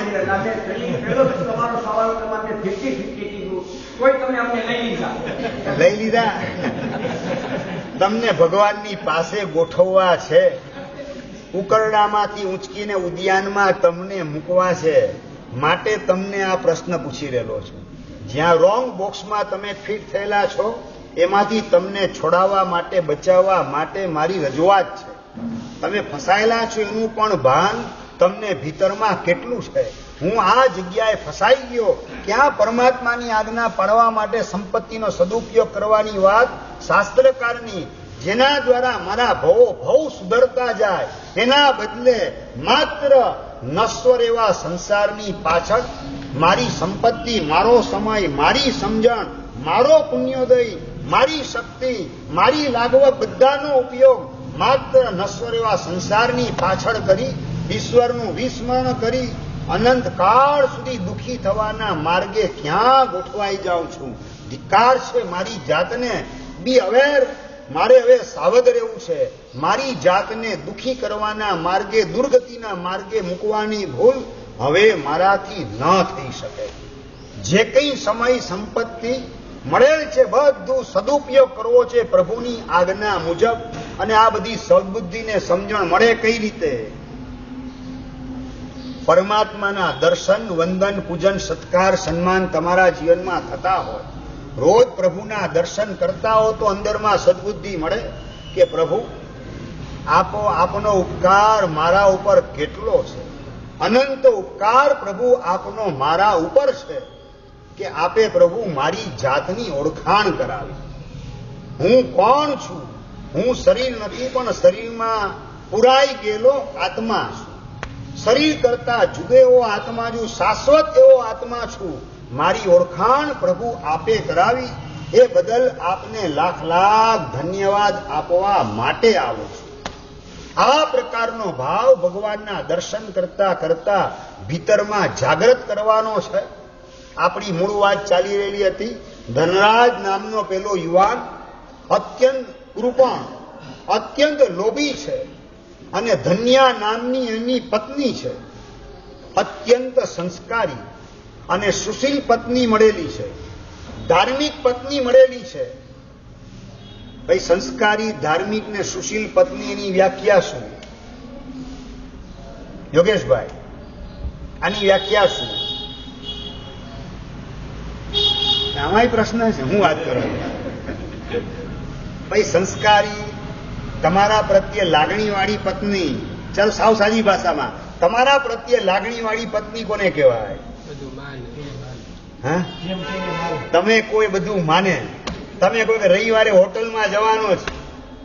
લઈ લીધા. તમને ભગવાનની પાસે ગોઠવવા છે, ઉકરડામાંથી ઊંચકીને ઉદ્યાનમાં તમને મૂકવા છે. માટે તમને આ પ્રશ્ન પૂછી રહેલો છું. જ્યાં રોંગ બોક્સમાં તમે ફિટ થયેલા છો એમાંથી તમને છોડાવવા માટે, બચાવવા માટે મારી રજૂઆત છે. તમે ફસાયેલા છો એનું પણ ભાન તમને ભીતરમાં કેટલું છે? હું આ જગ્યાએ ફસાઈ ગયો, ક્યાં પરમાત્માની આજ્ઞા પાળવા માટે સંપત્તિનો સદુપયોગ કરવાની વાત શાસ્ત્રકારની, જેના દ્વારા મારા ભવ સુધરતા જાય, એના બદલે માત્ર નશ્વર એવા સંસારની પાછળ મારી સંપત્તિ, મારો સમય, મારી સમજણ, મારો પુણ્યોદય, મારી શક્તિ, મારી લાગવગ બધાનો ઉપયોગ માત્ર નશ્વર એવા સંસારની પાછળ કરી ઈશ્વરનું વિસ્મરણ કરી અનંત કાળ સુધી દુઃખી થવાના માર્ગે ક્યાં ગોઠવાઈ જાઉં છું? ધિક્કાર છે મારી જાતને. બી અવેર. મારે હવે સાવધ રહેવું છે. મારી જાતને દુઃખી કરવાના માર્ગે, દુર્ગતિના માર્ગે મૂકવાની ભૂલ હવે મારાથી ન થઈ શકે. જે કંઈ સમય સંપત્તિ મળેલ છે બધું સદુપયોગ કરવો છે પ્રભુની આજ્ઞા મુજબ. અને આ બધી સદબુદ્ધિને સમજણ મળે કઈ રીતે? પરમાત્માના દર્શન, વંદન, પૂજન, સત્કાર, સન્માન તમારા જીવનમાં થતા હોય, રોજ પ્રભુના દર્શન કરતા હો, તો અંદરમાં સદબુદ્ધિ મળે કે પ્રભુ આપનો ઉપકાર મારા ઉપર કેટલો છે. અનંત ઉપકાર પ્રભુ આપનો મારા ઉપર છે કે આપે પ્રભુ મારી જાતની ઓળખાણ કરાવી. હું કોણ છું? હું શરીર નથી, પણ શરીરમાં પુરાઈ ગયેલો આત્મા છું. શરીર કરતા જુદો એવો આત્મા છું, શાશ્વત એવો આત્મા છું. મારી ઓળખાણ પ્રભુ આપે કરાવી. એ બદલ આપને લાખ લાખ ધન્યવાદ આપવા માટે આવું છું. આ પ્રકારનો ભાવ ભગવાનના દર્શન કરતા કરતા ભીતરમાં જાગૃત કરવાનો છે. આપણી મૂળ વાત ચાલી રહેલી હતી. ધનરાજ નામનો પેલો યુવાન અત્યંત કૃપણ, અત્યંત લોભી છે. અને ધન્યા નામની એની પત્ની છે, અત્યંત સંસ્કારી અને સુશીલ પત્ની મળેલી છે, ધાર્મિક પત્ની મળેલી છે. ભાઈ, સંસ્કારી, ધાર્મિક ને સુશીલ પત્ની, એની વ્યાખ્યા શું? યોગેશભાઈ, આની વ્યાખ્યા શું? આમાંય પ્રશ્ન છે. હું વાત કરું ભાઈ, સંસ્કારી, તમારા પ્રત્યે લાગણીવાળી પત્ની. ચાલ સાવ સાદી ભાષામાં, તમારા પ્રત્યે લાગણીવાળી પત્ની કોને કહેવાય? હા, તમે કોઈ બધું માને. તમે કોઈ રવિવારે હોટલમાં જવાનો છે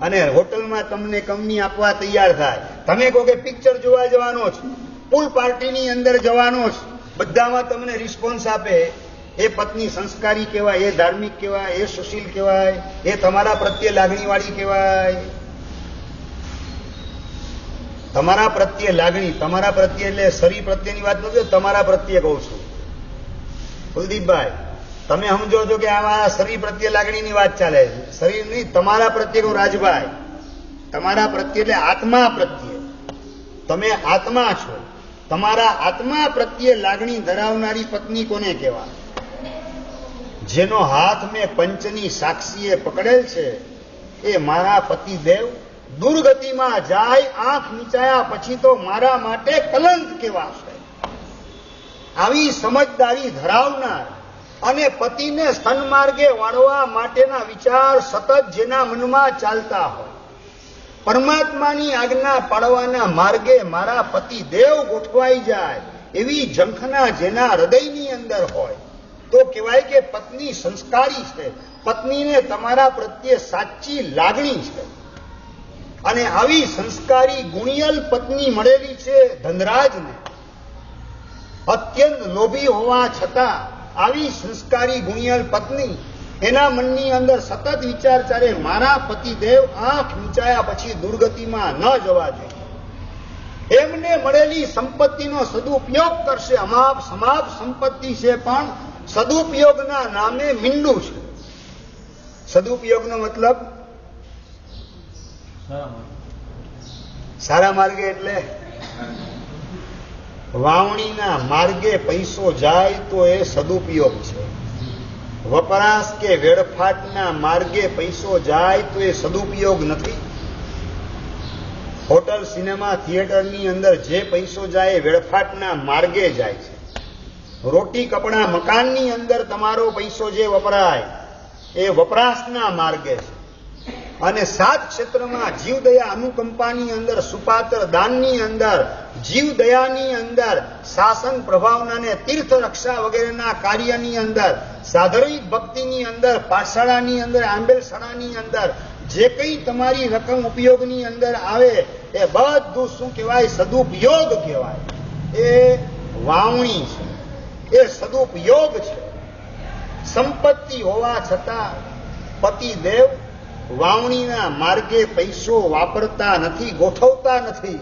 અને હોટલમાં તમને કંપની આપવા તૈયાર થાય. તમે કોઈ કે પિક્ચર જોવા જવાનો છે, પૂલ પાર્ટીની અંદર જવાનો છે, બધામાં તમને રિસ્પોન્સ આપે. એ પત્ની સંસ્કારી કહેવાય, એ ધાર્મિક કહેવાય, એ સુશીલ કહેવાય, એ તમારા પ્રત્યે લાગણીવાળી કહેવાય. તમારા પ્રત્યે લાગણી, તમારા પ્રત્યે એટલે શરીર પ્રત્યેની વાત નથી, તમારા પ્રત્યે કહું છું. કુલદીપભાઈ, તમે સમજો છો કે આ શરીર પ્રત્યે લાગણીની વાત ચાલે છે? શરીર નહીં, તમારા પ્રત્યે કહું. રાજભાઈ, તમારા પ્રત્યે એટલે આત્મા પ્રત્યે. તમે આત્મા છો. તમારા આત્મા પ્રત્યે લાગણી ધરાવનારી પત્ની કોને કહેવાય? જેનો હાથ મેં પંચની સાક્ષીએ પકડેલ છે એ મારા પતિદેવ દુર્ગતિમાં જાય, આંખ નીચાયા પછી તો મારા માટે કલંક કહેવાશે. આવી સમજદારી ધરાવનાર અને પતિને સન્માર્ગે વાળવા માટેના વિચાર સતત જેના મનમાં ચાલતા હોય, પરમાત્માની આજ્ઞા પાળવાના માર્ગે મારા પતિદેવ ગોઠવાઈ જાય એવી ઝંખના જેના હૃદયની અંદર હોય, તો કહેવાય કે પત્ની સંસ્કારી છે. પત્નીને તમારા પ્રત્યે સાચી લાગણી છે. અને આવી સંસ્કારી ગુણિયલ પત્ની મળેલી છે ધનરાજને. અત્યંત લોભી હોવા છતાં આવી સંસ્કારી ગુણિયલ પત્ની, એના મનની અંદર સતત વિચાર ચાલે, મારા પતિદેવ આંખ નીચાયા પછી દુર્ગતિમાં ન જવા જોઈએ. એમને મળેલી સંપત્તિનો સદુપયોગ કરશે. અમાપ સમાપ સંપત્તિ છે, પણ સદુપયોગના નામે મીંડું છે. સદુપયોગનો મતલબ સારા માર્ગે, એટલે વાવણીના માર્ગે પૈસો જાય તો એ સદુપયોગ છે. વપરાશ કે વેડફાટના માર્ગે પૈસો જાય તો એ સદુપયોગ નથી. હોટલ, સિનેમા, થિયેટરની અંદર જે પૈસો જાય એ વેડફાટના માર્ગે જાય છે. રોટી, કપડા, મકાનની અંદર તમારો પૈસો જે વપરાય એ વપરાશના માર્ગે છે. અને 7 ક્ષેત્રમાં જીવદયા અનુકંપાની અંદર, સુપાત્ર દાનની અંદર, જીવદયાની અંદર, શાસન પ્રભાવના અને તીર્થ રક્ષા વગેરેના કાર્યની અંદર, સાધર્મિક ભક્તિની અંદર, પાઠશાળાની અંદર, આંબેલશાળાની અંદર જે કંઈ તમારી રકમ ઉપયોગની અંદર આવે એ બધું શું કહેવાય? સદુપયોગ કહેવાય. એ વાવણી છે, એ સદુપયોગ છે. સંપત્તિ હોવા છતાં પતિદેવ વાવણીના માર્ગે પૈસો વાપરતા નથી, ગોઠવતા નથી.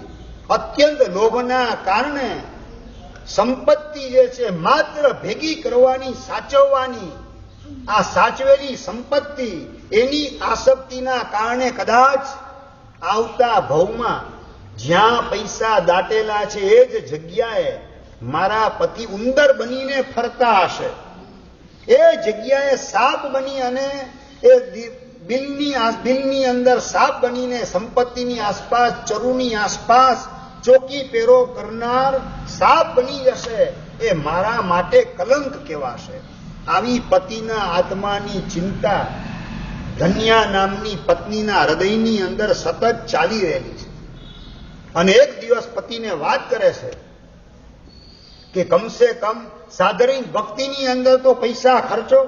અત્યંત લોભના કારણે સંપત્તિ જે છે માત્ર ભેગી કરવાની, સાચવવાની, આ સાચવેલી સંપત્તિ એની આસક્તિના કારણે કદાચ આવતા ભવમાં જ્યાં પૈસા દાટેલા છે એ જ જગ્યાએ મારા પતિ ઉંદર બનીને ફરતા હશે, એ જગ્યાએ સાપ બની અને એ બિલની અંદર સાપ બનીને સંપત્તિની આસપાસ, ચરુની આસપાસ ચોકી પેરો કરનાર સાપ બની જશે, એ મારા માટે કલંક કહેવાશે. આવી પતિના આત્માની ચિંતા ધન્યા નામની પત્નીના હૃદયની અંદર સતત ચાલી રહેલી છે. અને એક દિવસ પતિને વાત કરે છે કે કમસે કમ સાધારણ ભક્તિની અંદર તો પૈસા ખર્ચો,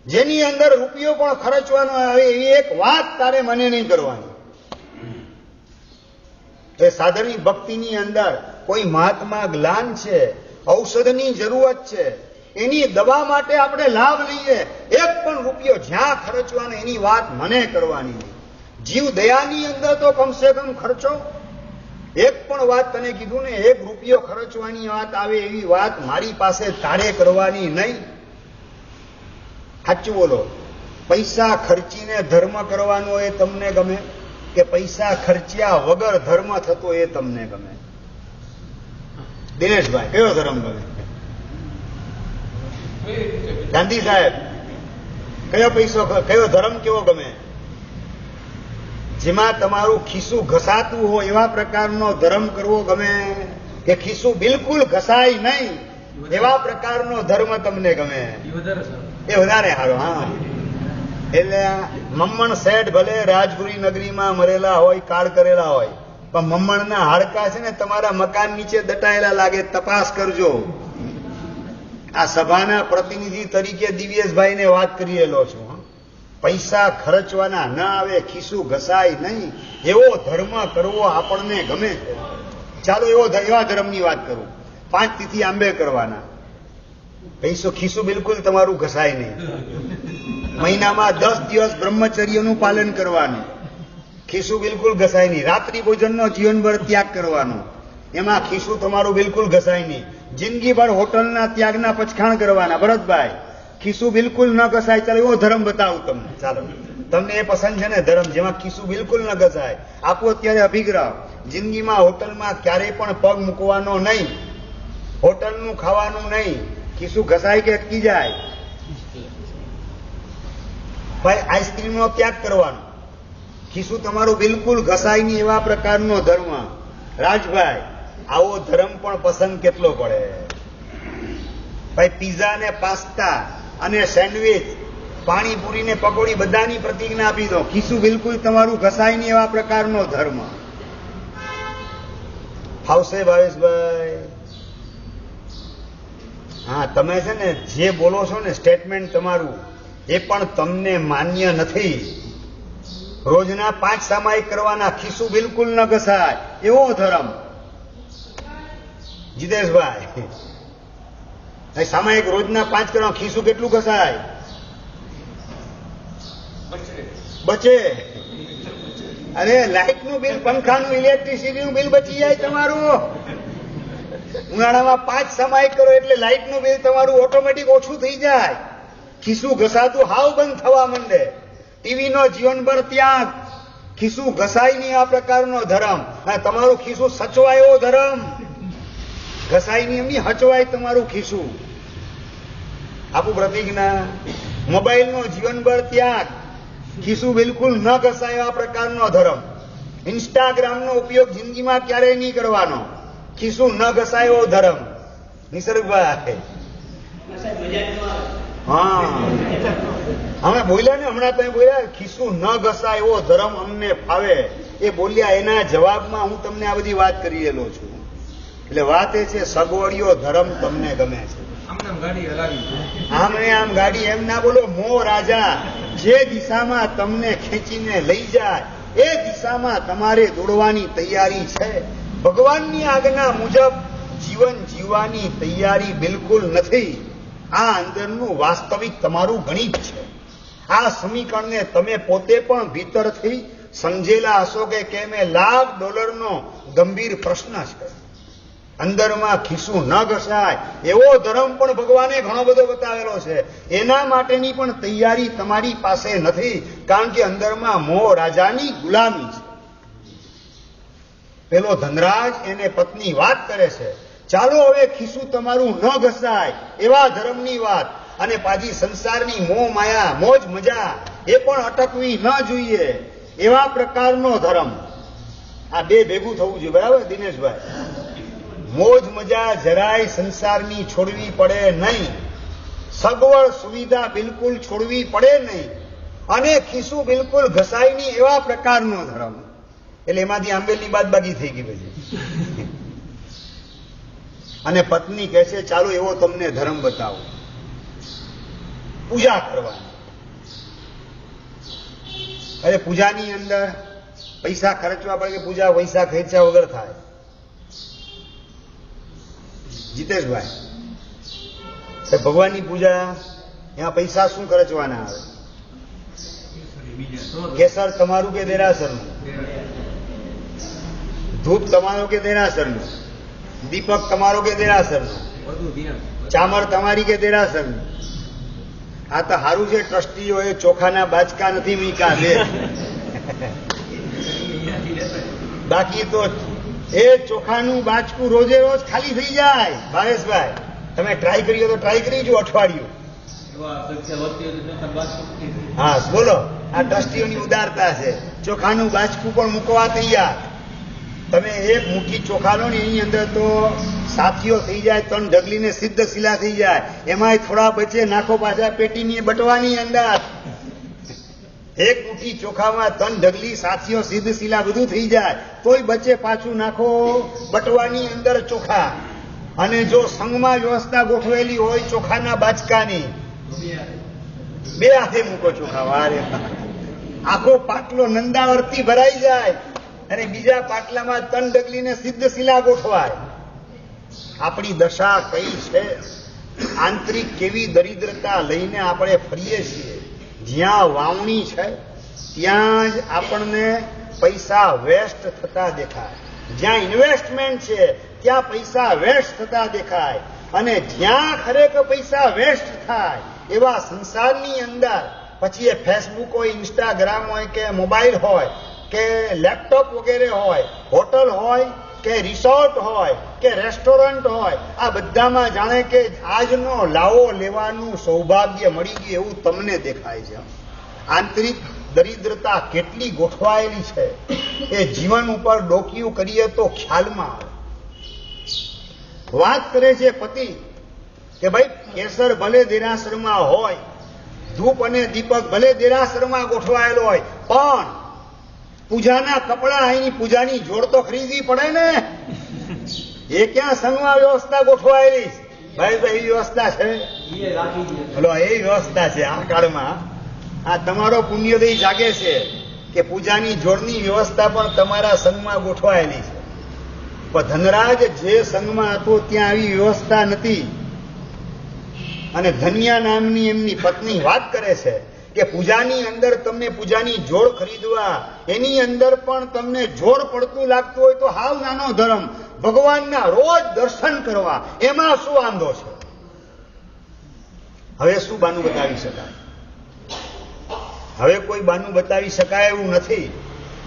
જેની અંદર રૂપિયો પણ ખર્ચવાનો આવે એવી એક વાત તારે મને નહીં કરવાની. એ સાધારણ ભક્તિની અંદર કોઈ મહાત્મા જ્ઞાન છે, ઔષધની જરૂરત છે, એની દવા માટે આપણે લાભ લઈએ, એક પણ રૂપિયો જ્યાં ખર્ચવાનો એની વાત મને કરવાની નહીં. જીવ દયાની અંદર તો કમસે કમ ખર્ચો. એક પણ વાત તને કીધું ને, એક રૂપિયો ખર્ચવાની વાત આવે એવી વાત મારી પાસે તારે કરવાની નહીં. સાચું બોલો, પૈસા ખર્ચીને ધર્મ કરવાનો એ તમને ગમે કે પૈસા ખર્ચ્યા વગર ધર્મ થતો એ તમને ગમે? દિનેશભાઈ, કયો ધર્મ ગમે? ગાંધી સાહેબ, કયો ધર્મ કેવો ગમે? જેમાં તમારું ખિસ્સું ઘસાતું હોય એવા પ્રકારનો ધર્મ કરવો ગમે કે ખિસ્સું બિલકુલ ઘસાય નહીં એવા પ્રકારનો ધર્મ તમને ગમે? એ વધારે સારો. હા, એટલે મમ્મણ શેઠ ભલે રાજપુરી નગરીમાં મરેલા હોય, કાળ કરેલા હોય, પણ મમ્મણના હાડકા છે ને તમારા મકાન નીચે દટાયેલા લાગે, તપાસ કરજો. આ સભાના પ્રતિનિધિ તરીકે દિવ્યેશભાઈને વાત કરી રહેલો છું. પૈસા ખર્ચવાના ન આવે, ખિસ્સું ઘસાય નહીં એવો ધર્મ કરવો આપણને ગમે છે. ચાલો એવા ધર્મની વાત કરું. 5 તિથિ આંબે કરવાના, ખિસ્સું બિલકુલ તમારું ઘસાય નહીં. મહિનામાં 10 દિવસ બ્રહ્મચર્યનું પાલન કરવાનું, ખિસ્સું બિલકુલ ઘસાય નહીં. રાત્રિ ભોજનનો જીવનભર ત્યાગ કરવાનો, એમાં ખિસ્સું તમારું બિલકુલ ઘસાય નહીં. જિંદગીભર હોટલના ત્યાગના પચખાણ કરવાના. ભરતભાઈ, ખિસ્સું બિલકુલ ન ઘસાય. ચાલો એવો ધર્મ બતાવું તમને. ચાલો, તમને એ પસંદ છે ને ધર્મ જેમાં ખિસ્સું બિલકુલ ન ઘસાય? આપો અત્યારે અભિગ્રહ. જિંદગીમાં હોટલમાં ક્યારેય પણ પગ મૂકવાનો નહીં, હોટલનું ખાવાનું નહીં. ખિસ્સું ઘસાય કે અટકી જાય? ભાઈ, આઈસ્ક્રીમનો ત્યાગ કરવાનો, ખિસ્સું તમારું બિલકુલ ઘસાય નહીં એવા પ્રકારનો ધર્મ. રાજભાઈ, આવો ધર્મ પણ પસંદ કેટલો પડે? ભાઈ, પીઝા ને પાસ્તા અને સેન્ડવિચ, પાણીપુરી ને પકોડી બધાની પ્રતિજ્ઞા આપી દો, ખિસ્સું બિલકુલ તમારું ઘસાય નહીં એવા પ્રકારનો ધર્મ. ફાવશે ભાવેશભાઈ? હા, તમે છે ને જે બોલો છો ને સ્ટેટમેન્ટ તમારું, એ પણ તમને માન્ય નથી. રોજના 5 સામાયિક કરવાના, ખિસ્સું બિલકુલ ન ઘસાય એવો ધર્મ. જીતેશભાઈ, સામાયિક રોજના 5 કરવા, ખિસ્સું કેટલું ઘસાય? બચે. અરે, લાઇટનું બિલ, પંખાનું, ઇલેક્ટ્રિસિટીનું બિલ બચી જાય તમારું. ઉનાળામાં 5 સામાયિક કરો એટલે લાઇટનું બિલ તમારું ઓટોમેટિક ઓછું થઈ જાય. ખિસ્સું ઘસાતું હાવ બંધ થવા માંડે. ટીવીનો જીવનભર ત્યાગ, ખિસ્સું ઘસાય નહીં આ પ્રકારનો ધર્મ. અને તમારું ખિસ્સું સચવાય એવો ધર્મ. ઘસાય નહીં એમની, હચવાય તમારું ખિસ્સું. આપું પ્રતિજ્ઞા. મોબાઈલનો જીવનભર ત્યાગ, ખિસ્સું બિલકુલ ન ઘસાય એવા પ્રકારનો ધર્મ. ઇન્સ્ટાગ્રામનો ઉપયોગ જિંદગીમાં ક્યારેય નહીં કરવાનો, ખિસ્સું ન ઘસાય એવો ધર્મ. નિસર્ગભાઈ, હા, અમે બોલ્યા ને હમણાં તમે બોલ્યા ખિસ્સું ન ઘસાય એવો ધર્મ અમને ફાવે, એ બોલ્યા એના જવાબમાં હું તમને આ બધી વાત કરી રહેલો છું. એટલે વાત એ છે, સગવડિયો ધર્મ તમને ગમે છે. આમ ને આમ ગાડી એમ ના બોલો. મોહ રાજા, જે દિશામાં તમને ખેંચીને લઈ જાય એ દિશામાં તમારે દોડવાની તૈયારી છે. ભગવાનની આજ્ઞા મુજબ જીવન જીવવાની તૈયારી બિલકુલ નથી. આ અંદરનું વાસ્તવિક તમારું ગણિત છે. આ સમીકરણને તમે પોતે પણ ભીતરથી સમજેલા હશો કે કેમ? $1,00,000નો ગંભીર પ્રશ્ન છે. અંદરમાં ખિસ્સું ન ઘસાય એવો ધર્મ પણ ભગવાને ઘણો બધો બતાવેલો છે. એના માટેની પણ તૈયારી તમારી પાસે નથી, કારણ કે અંદરમાં મોહ રાજાની ગુલામી છે. પેલો ધનરાજ એને પત્ની વાત કરે છે ચાલો હવે ખિસ્સું તમારું ન ઘસાય એવા ધર્મની વાત. અને પાછી સંસારની મોહ માયા મોજ મજા એ પણ અટકવી ન જોઈએ એવા પ્રકારનો ધર્મ. આ બે ભેગું થવું જોઈએ, બરાબર દિનેશભાઈ? મોજ મજા જરાય સંસારની છોડવી પડે નહીં, સગવડ સુવિધા બિલકુલ છોડવી પડે નહીં, અને ખિસ્સું બિલકુલ ઘસાય નહીં એવા પ્રકારનો ધર્મ. એટલે એમાંથી આંબેલની બાદબાકી થઈ ગઈ પછી. અને પત્ની કહે છે ચાલો એવો તમને ધર્મ બતાવો, પૂજા કરવાની. અરે પૂજાની અંદર પૈસા ખર્ચવા પડે કે પૂજા પૈસા ખર્ચા વગર થાય? જીતેશભાઈ, ભગવાનની પૂજા એમાં પૈસા શું ખર્ચવાના આવે? કેસર તમારું કે દેરાસરનું? ધૂપ તમારો કે દેરાસરનું? દીપક તમારો કે દેરાસરનું? ચામર તમારી કે દેરાસરનું? આ તો સારું છે ટ્રસ્ટીઓએ ચોખાના બાચકા નથી મીકા દે. બાકી તો એ ચોખાનું બાચકું રોજે રોજ ખાલી થઈ જાય. ભાવેશભાઈ, તમે ટ્રાય કરી તો ટ્રાય કરી જો અઠવાડિયું. હા બોલો, આ ટ્રસ્ટીઓની ઉદારતા છે. ચોખાનું બાચકું પણ મૂકવા તૈયાર. તમે એક મુઠ્ઠી ચોખા લો ને એની અંદર તો સાથીઓ થઈ જાય, 3 ઢગલીને સિદ્ધ શિલા થઈ જાય. એમાંય થોડા બચે નાખો પાછા પેટીની બટવાની અંદર. એક મુઠ્ઠી ચોખામાં 3 ઢગલી સાથીઓ સિદ્ધ શિલા બધું થઈ જાય, તોય બચે પાછું નાખો બટવાની અંદર ચોખા. અને જો સંઘમાં વ્યવસ્થા ગોઠવેલી હોય ચોખાના બાચકાની, 2 હાથે મૂકો ચોખા. વારે આખો પાટલો નંદાવર્તી ભરાઈ જાય અને બીજા પાટલામાં 3 ઢગલીને સિદ્ધ શિલા ગોઠવાય. આપણી દશા કઈ છે? આંતરિક કેવી દરિદ્રતા લઈને આપણે ફરીએ છીએ. જ્યાં વાવણી છે ત્યાં જ આપણને પૈસા વેસ્ટ થતા દેખાય. જ્યાં ઇન્વેસ્ટમેન્ટ છે ત્યાં પૈસા વેસ્ટ થતા દેખાય. અને જ્યાં ખરેખર પૈસા વેસ્ટ થાય એવા સંસારની અંદર પછી એ ફેસબુક હોય, ઇન્સ્ટાગ્રામ હોય કે મોબાઈલ હોય કે લેપટોપ વગેરે હોય, હોટલ હોય કે રિસોર્ટ હોય કે રેસ્ટોરન્ટ હોય, આ બધામાં જાણે કે આજનો લાવો લેવાનું સૌભાગ્ય મળી ગયું એવું તમને દેખાય છે. આંતરિક દરિદ્રતા કેટલી ગોઠવાયેલી છે એ જીવન ઉપર ડોકિયું કરીએ તો ખ્યાલમાં આવે. વાત કરે છે પતિ કે ભાઈ કેસર ભલે દેરાસરમાં હોય, ધૂપ અને દીપક ભલે દેરાસરમાં ગોઠવાયેલો હોય, પણ પૂજાના કપડા અહીંની પૂજાની જોડ તો ખરીદવી પડે ને. એ ક્યાં સંઘમાં વ્યવસ્થા ગોઠવાયેલી? ભાઈ તો એવી વ્યવસ્થા છે. હલો, એ વ્યવસ્થા છે આ કાળમાં. આ તમારો પુણ્યોદય જાગે છે કે પૂજાની જોડની વ્યવસ્થા પણ તમારા સંઘમાં ગોઠવાયેલી છે. પણ ધનરાજ જે સંઘમાં હતો ત્યાં આવી વ્યવસ્થા નથી. અને ધન્યા નામની એમની પત્ની વાત કરે છે કે પૂજાની અંદર તમને પૂજાની જોડ ખરીદવા, એની અંદર પણ તમને જોડ પડતું લાગતું હોય તો હાવ નાનો ધર્મ. ભગવાનના રોજ દર્શન કરવા એમાં શું વાંધો છે? હવે શું બાનું બતાવી શકાય? હવે કોઈ બાનું બતાવી શકાય એવું નથી.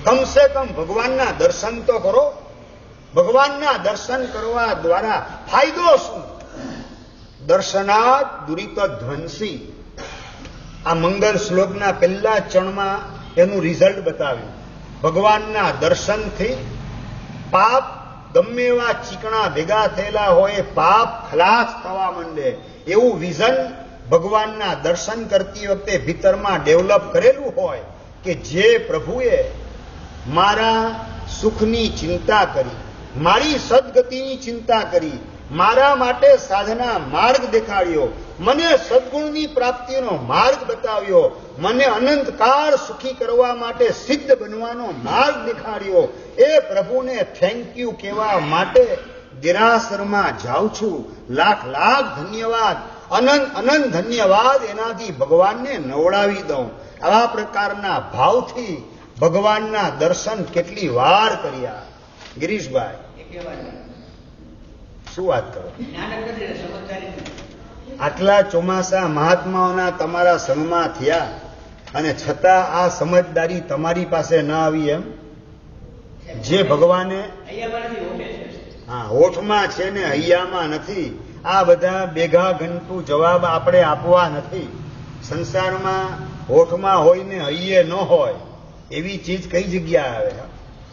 કમસે કમ ભગવાનના દર્શન તો કરો. ભગવાનના દર્શન કરવા દ્વારા ફાયદો શું? દર્શનાદ દુરિત ધ્વંસી. આ મંગળ શ્લોકના પહેલા ચરણમાં એનું રિઝલ્ટ બતાવ્યું. ભગવાનના દર્શનથી પાપ ગમે એવા ચીકણા ભેગા થયેલા હોય પાપ ખલાસ થવા માંડે એવું વિઝન ભગવાનના દર્શન કરતી વખતે ભીતરમાં ડેવલપ કરેલું હોય કે જે પ્રભુએ મારા સુખની ચિંતા કરી, મારી સદગતિની ચિંતા કરી, મારા માટે સાધના માર્ગ દેખાડ્યો, મને સદગુણની પ્રાપ્તિનો માર્ગ બતાવ્યો, મને અનંતકાળ સુખી કરવા માટે સિદ્ધ બનવાનો માર્ગ દેખાડ્યો. એ પ્રભુને થેન્ક યુ કહેવા માટે દેરાસરમાં જાઉં છું. લાખ લાખ ધન્યવાદ, અનંત અનંત ધન્યવાદ એનાથી ભગવાનને નવડાવી દઉં. આવા પ્રકારના ભાવથી ભગવાનના દર્શન કેટલી વાર કર્યા. ગિરીશભાઈ, શું વાત કરો? આટલા ચોમાસા મહાત્માઓના તમારા સંગમાં થયા અને છતાં આ સમજદારી તમારી પાસે ન આવી એમ? જે ભગવાને હા, હોઠમાં છે ને હૈયામાં નથી. આ બધા ભેગા ઘંટું જવાબ આપણે આપવા નથી. સંસારમાં હોઠમાં હોય ને હૈયે ન હોય એવી ચીજ કઈ જગ્યા આવે?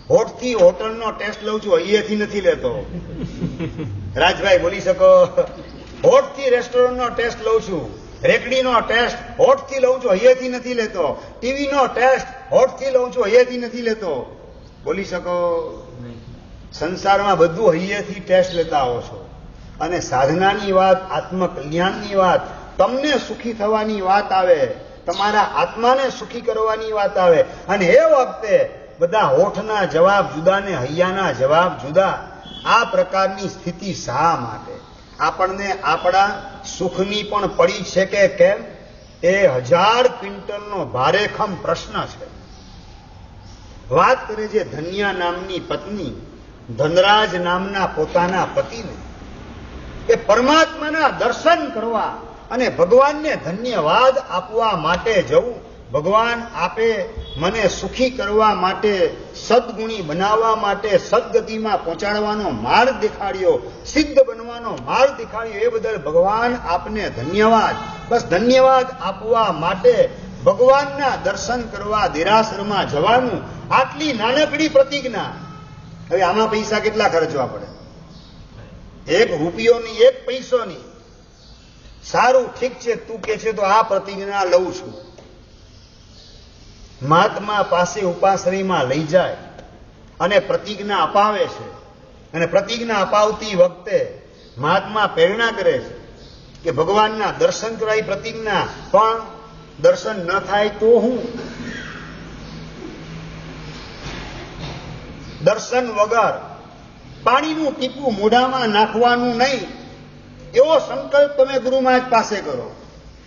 હોઠથી હોટલનો ટેસ્ટ લઉં છું, હૈયેથી નથી લેતો. રાજભાઈ બોલી શકો? હોઠથી રેસ્ટોરન્ટનો ટેસ્ટ લઉં છું, રેકડીનો ટેસ્ટ હોઠથી લઉં છું, હૈયેથી નથી લેતો. ટીવીનો ટેસ્ટ હોઠથી લઉં છું, હૈયેથી નથી લેતો. બોલી શકો? સંસારમાં બધું હૈયેથી ટેસ્ટ લેતા આવો છો. અને સાધનાની વાત, આત્મકલ્યાણની વાત, તમને સુખી થવાની વાત આવે, તમારા આત્માને સુખી કરવાની વાત આવે, અને એ વખતે બધા હોઠના જવાબ જુદા ને હૈયાના જવાબ જુદા. આ પ્રકારની સ્થિતિ શા માટે? આપણને આપણા સુખની પણ પડી છે કે કેમ? એ 1000 ક્વિન્ટલનો ભારેખમ પ્રશ્ન છે. વાત કરે છે ધન્યા નામની પત્ની ધનરાજ નામના પોતાના પતિને એ પરમાત્માના દર્શન કરવા અને ભગવાનને ધન્યવાદ આપવા માટે જવું. ભગવાન આપે મને સુખી કરવા માટે, સદગુણી બનાવવા માટે, સદગતિમાં પહોંચાડવાનો માર્ગ દેખાડ્યો, સિદ્ધ બનવાનો માર્ગ દેખાડ્યો, એ બદલ ભગવાન આપને ધન્યવાદ. બસ ધન્યવાદ આપવા માટે ભગવાનના દર્શન કરવા દેરાસરમાં જવાનું. આટલી નાનકડી પ્રતિજ્ઞા. હવે આમાં પૈસા કેટલા ખર્ચવા પડે? 1 રૂપિયો નહીં, 1 પૈસો નહીં. સારું, ઠીક છે, તું કે છે તો આ પ્રતિજ્ઞા લઉં છું. મહાત્મા પાસે ઉપાશ્રયમાં લઈ જાય અને પ્રતિજ્ઞા અપાવે છે. અને પ્રતિજ્ઞા અપાવતી વખતે મહાત્મા પ્રેરણા કરે છે કે ભગવાનના દર્શન કરાવી પ્રતિજ્ઞા, પણ દર્શન ન થાય તો હું? દર્શન વગર પાણીનું ટીપું મોઢામાં નાખવાનું નહીં, એવો સંકલ્પ તમે ગુરુ મહારાજ પાસે કરો.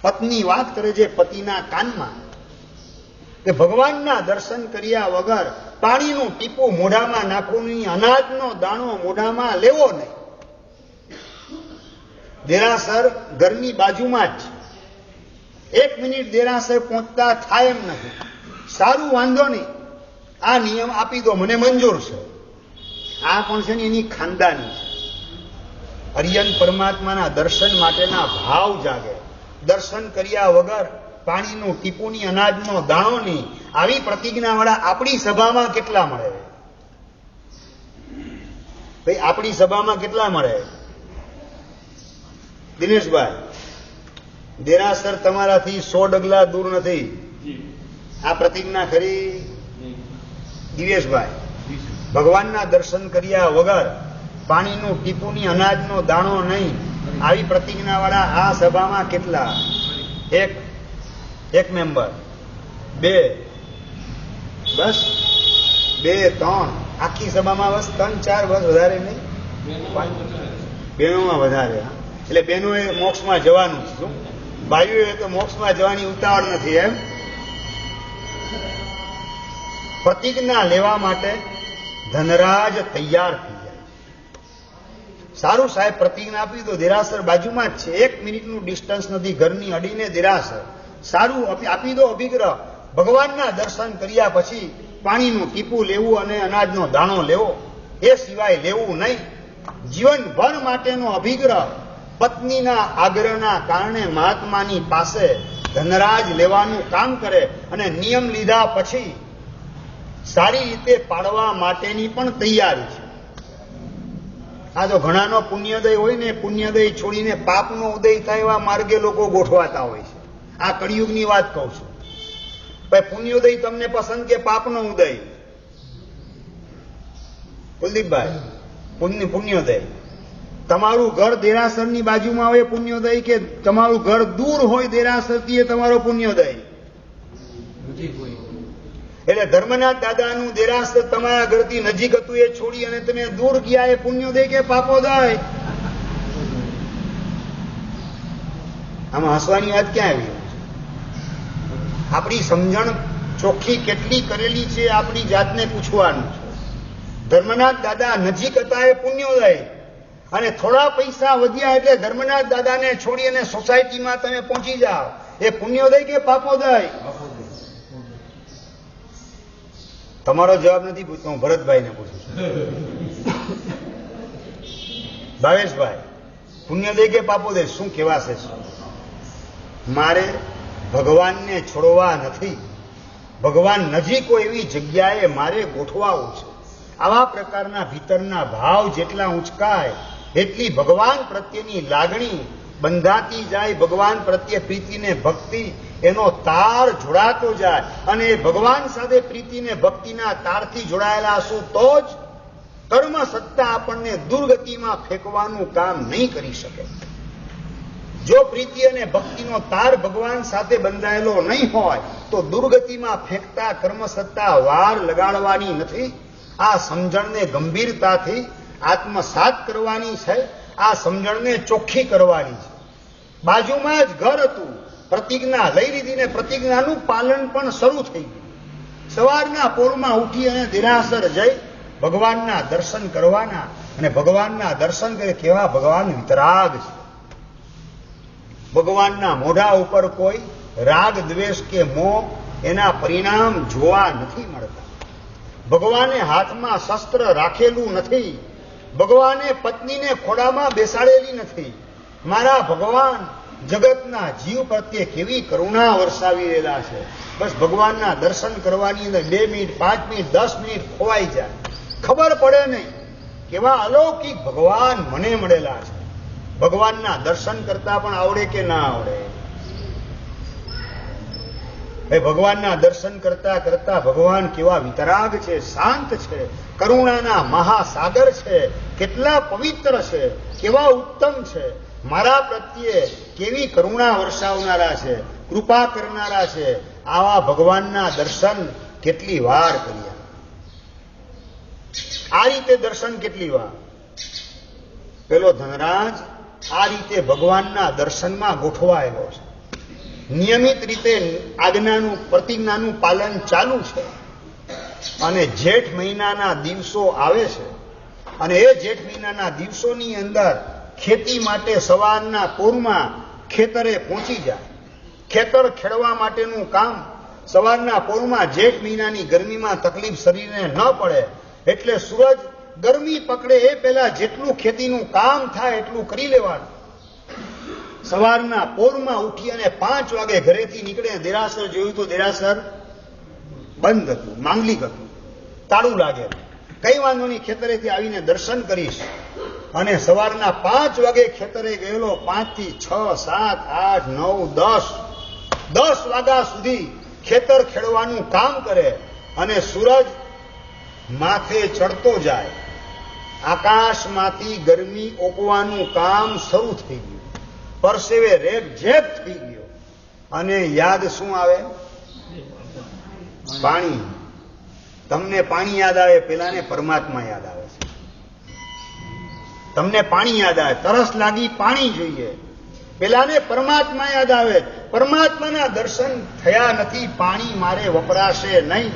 પત્ની વાત કરે છે પતિના કાનમાં કે ભગવાનના દર્શન કર્યા વગર પાણીનું ટીપું મોઢામાં નાખવું નહીં, અનાજનો દાણો મોઢામાં લેવો નહીં. દેરાસર ઘરની બાજુમાં જ, 1 મિનિટ દેરાસર પહોંચતા થાય એમ નથી. સારું, વાંધો નહીં, આ નિયમ આપી દો, મને મંજૂર છે. આ પણ છે ને એની ખાનદાની છે. હરિયન પરમાત્માના દર્શન માટેના ભાવ જાગે. દર્શન કર્યા વગર પાણીનું ટીપુની, અનાજનો દાણો નહીં, આવી પ્રતિજ્ઞાવાળા આપણી સભામાં કેટલા મળે? ભાઈ આપણી સભામાં કેટલા મળે? દિનેશભાઈ, દેરાસર તમારાથી 100 ડગલા દૂર નથી. આ પ્રતિજ્ઞા ખરી? દિવેશભાઈ, ભગવાનના દર્શન કર્યા વગર પાણીનું ટીપુની, અનાજનો દાણો નહીં, આવી પ્રતિજ્ઞાવાળા આ સભામાં કેટલા? એક મેમ્બર, 2, બસ 2, 3, આખી સભામાં બસ 3, 4, બસ વધારે નહીં. બહેનોમાં વધારે. એટલે બહેનોએ મોક્ષમાં જવાનું છે. શું ભાઈઓએ તો મોક્ષમાં જવાની ઉતાવળ નથી એમ? પ્રતિજ્ઞા લેવા માટે ધનરાજ તૈયાર થઈ જાય. સારું સાહેબ, પ્રતિજ્ઞા આપી તો દેરાસર બાજુમાં જ છે, 1 મિનિટનું ડિસ્ટન્સ નથી, ઘરની અડીને દેરાસર. સારું, આપી દો અભિગ્રહ. ભગવાનના દર્શન કર્યા પછી પાણીનું ટીપું લેવું અને અનાજનો દાણો લેવો, એ સિવાય લેવું નહીં. જીવનભર માટેનો અભિગ્રહ. પત્નીના આગ્રહના કારણે મહાત્માની પાસે ધનરાજ લેવાનું કામ કરે અને નિયમ લીધા પછી સારી રીતે પાડવા માટેની પણ તૈયારી છે. આ તો ઘણાનો પુણ્યોદય હોય ને, પુણ્યોદય છોડીને પાપનો ઉદય થાય એવા માર્ગે લોકો ગોઠવાતા હોય છે. આ કળિયુગની વાત કહું છું. ભાઈ પુણ્યોદય તમને પસંદ કે પાપનો ઉદય? કુલદીપભાઈ, પુણ્યોદય. તમારું ઘર દેરાસરની બાજુમાં હોય પુણ્યોદય, કે તમારું ઘર દૂર હોય દેરાસરથી એ તમારો પુણ્યોદય? એટલે ધર્મનાથ દાદાનું દેરાસર તમારા ઘરથી નજીક હતું, એ છોડી અને તમે દૂર ગયા, એ પુણ્યોદય કે પાપોદય? આમાં હસવાની વાત ક્યાં આવી? આપણી સમજણ ચોખ્ખી કેટલી કરેલી છે આપણી જાતને પૂછવાનું છે. ધર્મનાથ દાદા નજીક હતા એ પુણ્યોદય, અને થોડા પૈસા વધ્યા એટલે ધર્મનાથ દાદાને છોડી અને સોસાયટીમાં તમે પહોંચી જાઓ, એ પુણ્યોદય કે પાપોદય? તમારો જવાબ નથી પૂછતો, હું ભરતભાઈને પૂછું છું. ભાવેશભાઈ, પુણ્યદય કે પાપોદય શું કહેવાશે? મારે ભગવાનને છોડવા નથી, ભગવાન નજીકો એવી જગ્યાએ મારે ગોઠવાવું છે. આવા પ્રકારના ભીતરના ભાવ જેટલા ઊંચકાય એટલી ભગવાન પ્રત્યેની લાગણી બંધાતી જાય, ભગવાન પ્રત્યે પ્રીતિને ભક્તિ એનો તાર જોડાતો જાય. અને ભગવાન સાથે પ્રીતિને ભક્તિના તારથી જોડાયેલા હશું તો જ કર્મ સત્તા આપણને દુર્ગતિમાં ફેંકવાનું કામ નહીં કરી શકે. જો પ્રીતિ અને ભક્તિનો તાર ભગવાન સાથે બંધાયેલો નહીં હોય તો દુર્ગતિમાં ફેંકતા કર્મ સત્તા વાર લગાડવાની નથી. આ સમજણને ગંભીરતાથી આત્મસાત કરવાની છે, આ સમજણને ચોખ્ખી કરવાની છે. બાજુમાં જ ઘર હતું, પ્રતિજ્ઞા લઈ લીધી ને પ્રતિજ્ઞાનું પાલન પણ શરૂ થઈ ગયું. સવારના પોરમાં ઉઠી અને દેરાસર જઈ ભગવાનના દર્શન કરવાના, અને ભગવાનના દર્શન કરે કેવા ભગવાન વિતરાગ છે. ભગવાનના મોઢા ઉપર કોઈ રાગ દ્વેષ કે મોહ એના પરિણામ જોવા નથી મળતા. ભગવાને હાથમાં શસ્ત્ર રાખેલું નથી, ભગવાને પત્નીને ખોડામાં બેસાડેલી નથી. મારા ભગવાન જગતના જીવ પ્રત્યે કેવી કરુણા વરસાવી રહેલા છે. બસ ભગવાનના દર્શન કરવાની અંદર 2 મિનિટ 5 મિનિટ 10 મિનિટ ખોવાઈ જાય, ખબર પડે નહીં કેવા અલૌકિક ભગવાન મને મળેલા છે. ભગવાનના દર્શન કરતા પણ આવડે કે ના આવડે? ભગવાનના દર્શન કરતા કરતા ભગવાન કેવા વિતરાગ છે, શાંત છે, કરુણાના મહાસાગર છે, કેટલા પવિત્ર છે, કેવા ઉત્તમ છે, મારા પ્રત્યે કેવી કરુણા વરસાવનારા છે, કૃપા કરનારા છે. આવા ભગવાનના દર્શન કેટલી વાર કર્યા? આ રીતે દર્શન કેટલી વાર? પેલો ધનરાજ આ રીતે ભગવાનના દર્શનમાં ગોઠવાયેલો છે. નિયમિત રીતે આજ્ઞાનું પ્રતિજ્ઞાનું પાલન ચાલુ છે. અને જેઠ મહિનાના દિવસો આવે છે, અને એ જેઠ મહિનાના દિવસોની અંદર ખેતી માટે સવારના પોરમાં ખેતરે પહોંચી જાય. ખેતર ખેડવા માટેનું કામ સવારના પોરમાં જેઠ મહિનાની ગરમીમાં તકલીફ શરીરને ન પડે એટલે સૂરજ ગરમી પકડે એ પહેલા જેટલું ખેતીનું કામ થાય એટલું કરી લેવાનું. સવારના પોરમાં ઉઠી અને 5 વાગે ઘરેથી નીકળે. દેરાસર જોયું તો દેરાસર બંધ હતું, માંગલિક હતું, તાળું લાગેલું. કઈ વાંધો નહીં, ખેતરેથી આવીને દર્શન કરીશ. અને સવારના 5 વાગે ખેતરે ગયેલો, 5 થી 6, 7, 8, 9, 10 વાગ્યા સુધી ખેતર ખેડવાનું કામ કરે. અને સૂરજ માથે ચડતો જાય, આકાશમાંથી ગરમી ઓકવાનું કામ શરૂ થઈ ગયું, પરસેવે રેબઝેબ થઈ ગયો. અને યાદ શું આવે? પાણી. તમને પાણી યાદ આવે, પેલાને પરમાત્મા યાદ આવે છે. તમને પાણી યાદ આવે, તરસ લાગી પાણી જોઈએ, પેલાને પરમાત્મા યાદ આવે. પરમાત્માના દર્શન થયા નથી, પાણી મારે વપરાશે નહીં.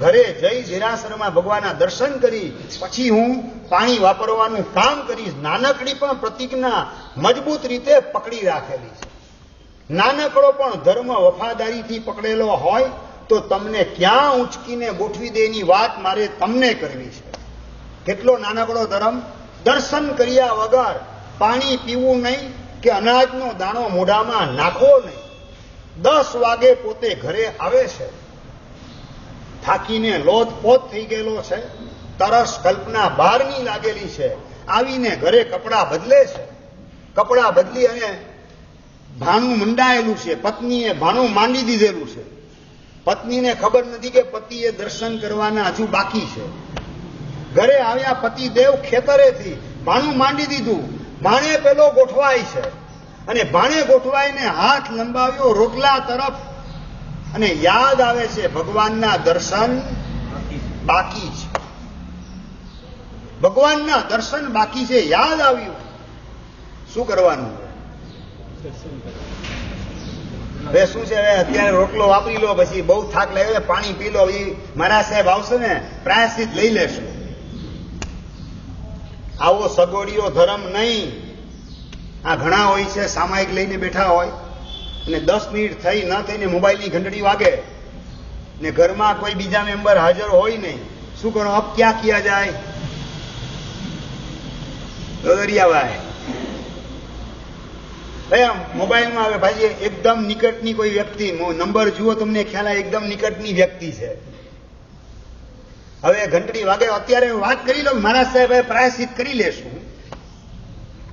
ઘરે જઈ દેરાસરમાં ભગવાનના દર્શન કરી પછી હું પાણી વાપરવાનું કામ કરીશ. નાનકડી પણ પ્રતિજ્ઞા મજબૂત રીતે પકડી રાખેલી છે. નાનકડો પણ ધર્મ વફાદારીથી પકડેલો હોય તો તમને ક્યાં ઊંચકીને ગોઠવી દે એની વાત મારે તમને કરવી છે. કેટલો નાનકડો ધર્મ! દર્શન કર્યા વગર પાણી પીવું નહીં કે અનાજનો દાણો મોઢામાં નાખવો નહીં. 10 વાગે પોતે ઘરે આવે છે, થાકીને લોથપોથ થઈ ગયેલો છે, તરસ કલ્પના બહારની લાગેલી છે. આવીને ઘરે કપડાં બદલે છે. કપડાં બદલી અને ભાણું મંડાયેલું છે, પત્નીએ ભાણું માંડી દીધેલું છે. પત્નીને ખબર નથી કે પતિએ દર્શન કરવાના હજુ બાકી છે. ઘરે આવ્યા પતિદેવ ખેતરેથી, ભાણું માંડી દીધું. ભાણે પેલો ગોઠવાય છે, અને ભાણે ગોઠવાઈને હાથ લંબાવ્યો રોટલા તરફ. અને યાદ આવે છે ભગવાનના દર્શન બાકી છે, ભગવાનના દર્શન બાકી છે. યાદ આવ્યું, શું કરવાનું? હવે શું છે, હવે અત્યારે રોટલો વાપરી લો, પછી બહુ થાક લાગ્યો, પાણી પી લો, મારા સાહેબ આવશે ને પ્રાયશ્ચિત લઈ લેશું. આવો સગવડિયો ધર્મ નહીં. આ ઘણા હોય છે સામાયિક લઈને બેઠા હોય અને 10 મિનિટ થઈ ન થઈને મોબાઈલની ઘંટડી વાગે ને ઘરમાં કોઈ બીજા મેમ્બર હાજર હોય નહીં. શું કરો? અબ ક્યાં કિયા જાય? દરિયાભાઈ મોબાઈલમાં હવે ભાઈ એકદમ નિકટની કોઈ વ્યક્તિ નંબર જુઓ તમને ખ્યાલ આવે એકદમ નિકટની વ્યક્તિ છે. હવે ઘંટડી વાગે અત્યારે વાત કરી લો મહારાજ સાહેબ પ્રાયશ્ચિત કરી લેશું.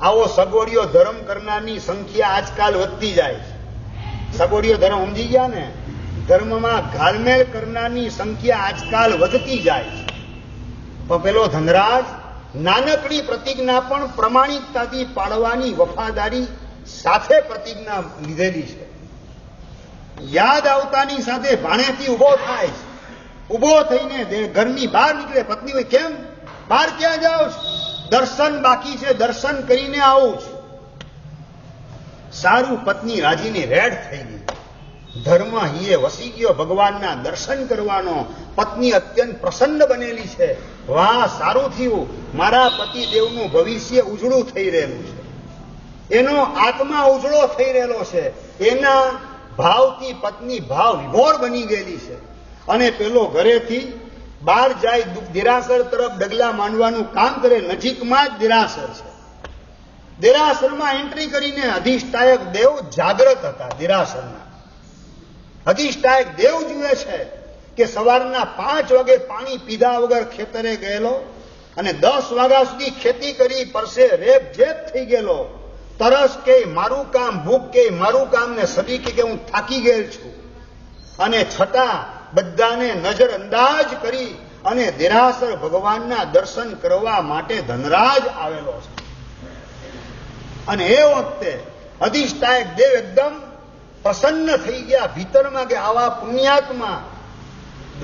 આવો સગવડિયો ધર્મ કરનારની સંખ્યા આજકાલ વધતી જાય છે. સગવડિયો ધર્મ સમજી ગયા ને, ધર્મમાં ઘાલમેલ કરનારની સંખ્યા આજકાલ વધતી જાય છે. પણ પેલો ધનરાજ નાનકડી પ્રતિજ્ઞા પણ પ્રમાણિકતાથી પાડવાની વફાદારી સાથે પ્રતિજ્ઞા લીધેલી છે. યાદ આવતાની સાથે ભાણેથી ઉભો થાય છે. ઉભો થઈને ઘરની બહાર નીકળે. પત્ની હોય કેમ બહાર ક્યાં જાઓ છો? દર્શન બાકી છે, દર્શન કરીને આવું છું. સારું, પત્ની રાજીની રેડ થઈ ગઈ. ધર્મ હિયે વસી ગયો ભગવાનના દર્શન કરવાનો. પત્ની અત્યંત પ્રસન્ન બનેલી છે. વાહ, સારું થયું, મારા પતિદેવનું ભવિષ્ય ઉજળું થઈ રહેલું છે, એનો આત્મા ઉજળો થઈ રહેલો છે. એના ભાવથી પત્ની ભાવ વિભોર બની ગયેલી છે. અને પેલો ઘરેથી બહાર જાય, દેરાસર તરફ ડગલા માંડવાનું કામ કરે. નજીકમાં જ દેરાસર છે. દેરાસરમાં એન્ટ્રી કરીને અધિષ્ઠાયક દેવ જાગ્રત હતા. દેરાસરના અધિષ્ઠાયક દેવ જુએ છે કે સવારના 5 વાગે પાણી પીધા વગર ખેતરે ગયેલો અને 10 વાગ્યા સુધી ખેતી કરી પરસે રેપ જેપ થઈ ગયેલો. તરસ કે મારું કામ, ભૂખ કે મારું કામ ને સદી કે હું થાકી ગયેલ છું. અને છતાં બધાને નજર અંદાજ કરી અને દેરાસર ભગવાનના દર્શન કરવા માટે ધનરાજ આવેલો છે. અને એ વખતે અધિષ્ઠાયક દેવ એકદમ પ્રસન્ન થઈ ગયા ભીતરમાં કે આવા પુણ્યાત્મા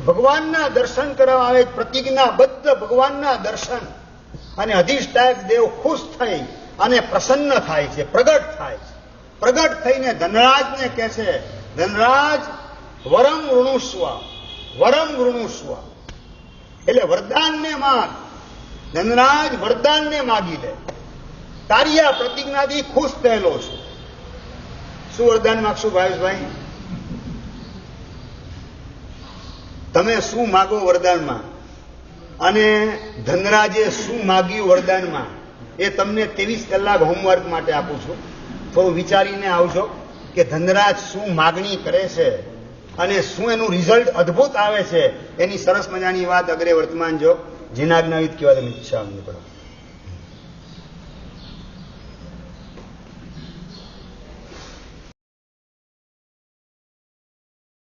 ભગવાનના દર્શન કરવા આવે, પ્રતિજ્ઞાબદ્ધ ભગવાનના દર્શન. અને અધિષ્ઠાયક દેવ ખુશ થઈ અને પ્રસન્ન થાય છે, પ્રગટ થાય છે. પ્રગટ થઈને ધનરાજને કહે છે, ધનરાજ વરમ વૃણુસ્વ, વરમ વૃણુસ્વ, એટલે વરદાનને માગ. ધનરાજ વરદાનને માગી લે. તારી આ પ્રતિજ્ઞાથી ખુશ થયેલો છું. શું વરદાન માગશું ભાવેશભાઈ? તમે શું માગો વરદાનમાં અને ધનરાજે શું માગ્યું વરદાનમાં, એ તમને 23 કલાક હોમવર્ક માટે આપું છું. થોડું વિચારીને આવજો કે ધનરાજ શું માગણી કરે છે અને શું એનું રિઝલ્ટ અદભુત આવે છે. એની સરસ મજાની વાત અગ્રે વર્તમાન જો જીનાજ્ઞાવિત કહેવાય ઈચ્છા અમને કરો.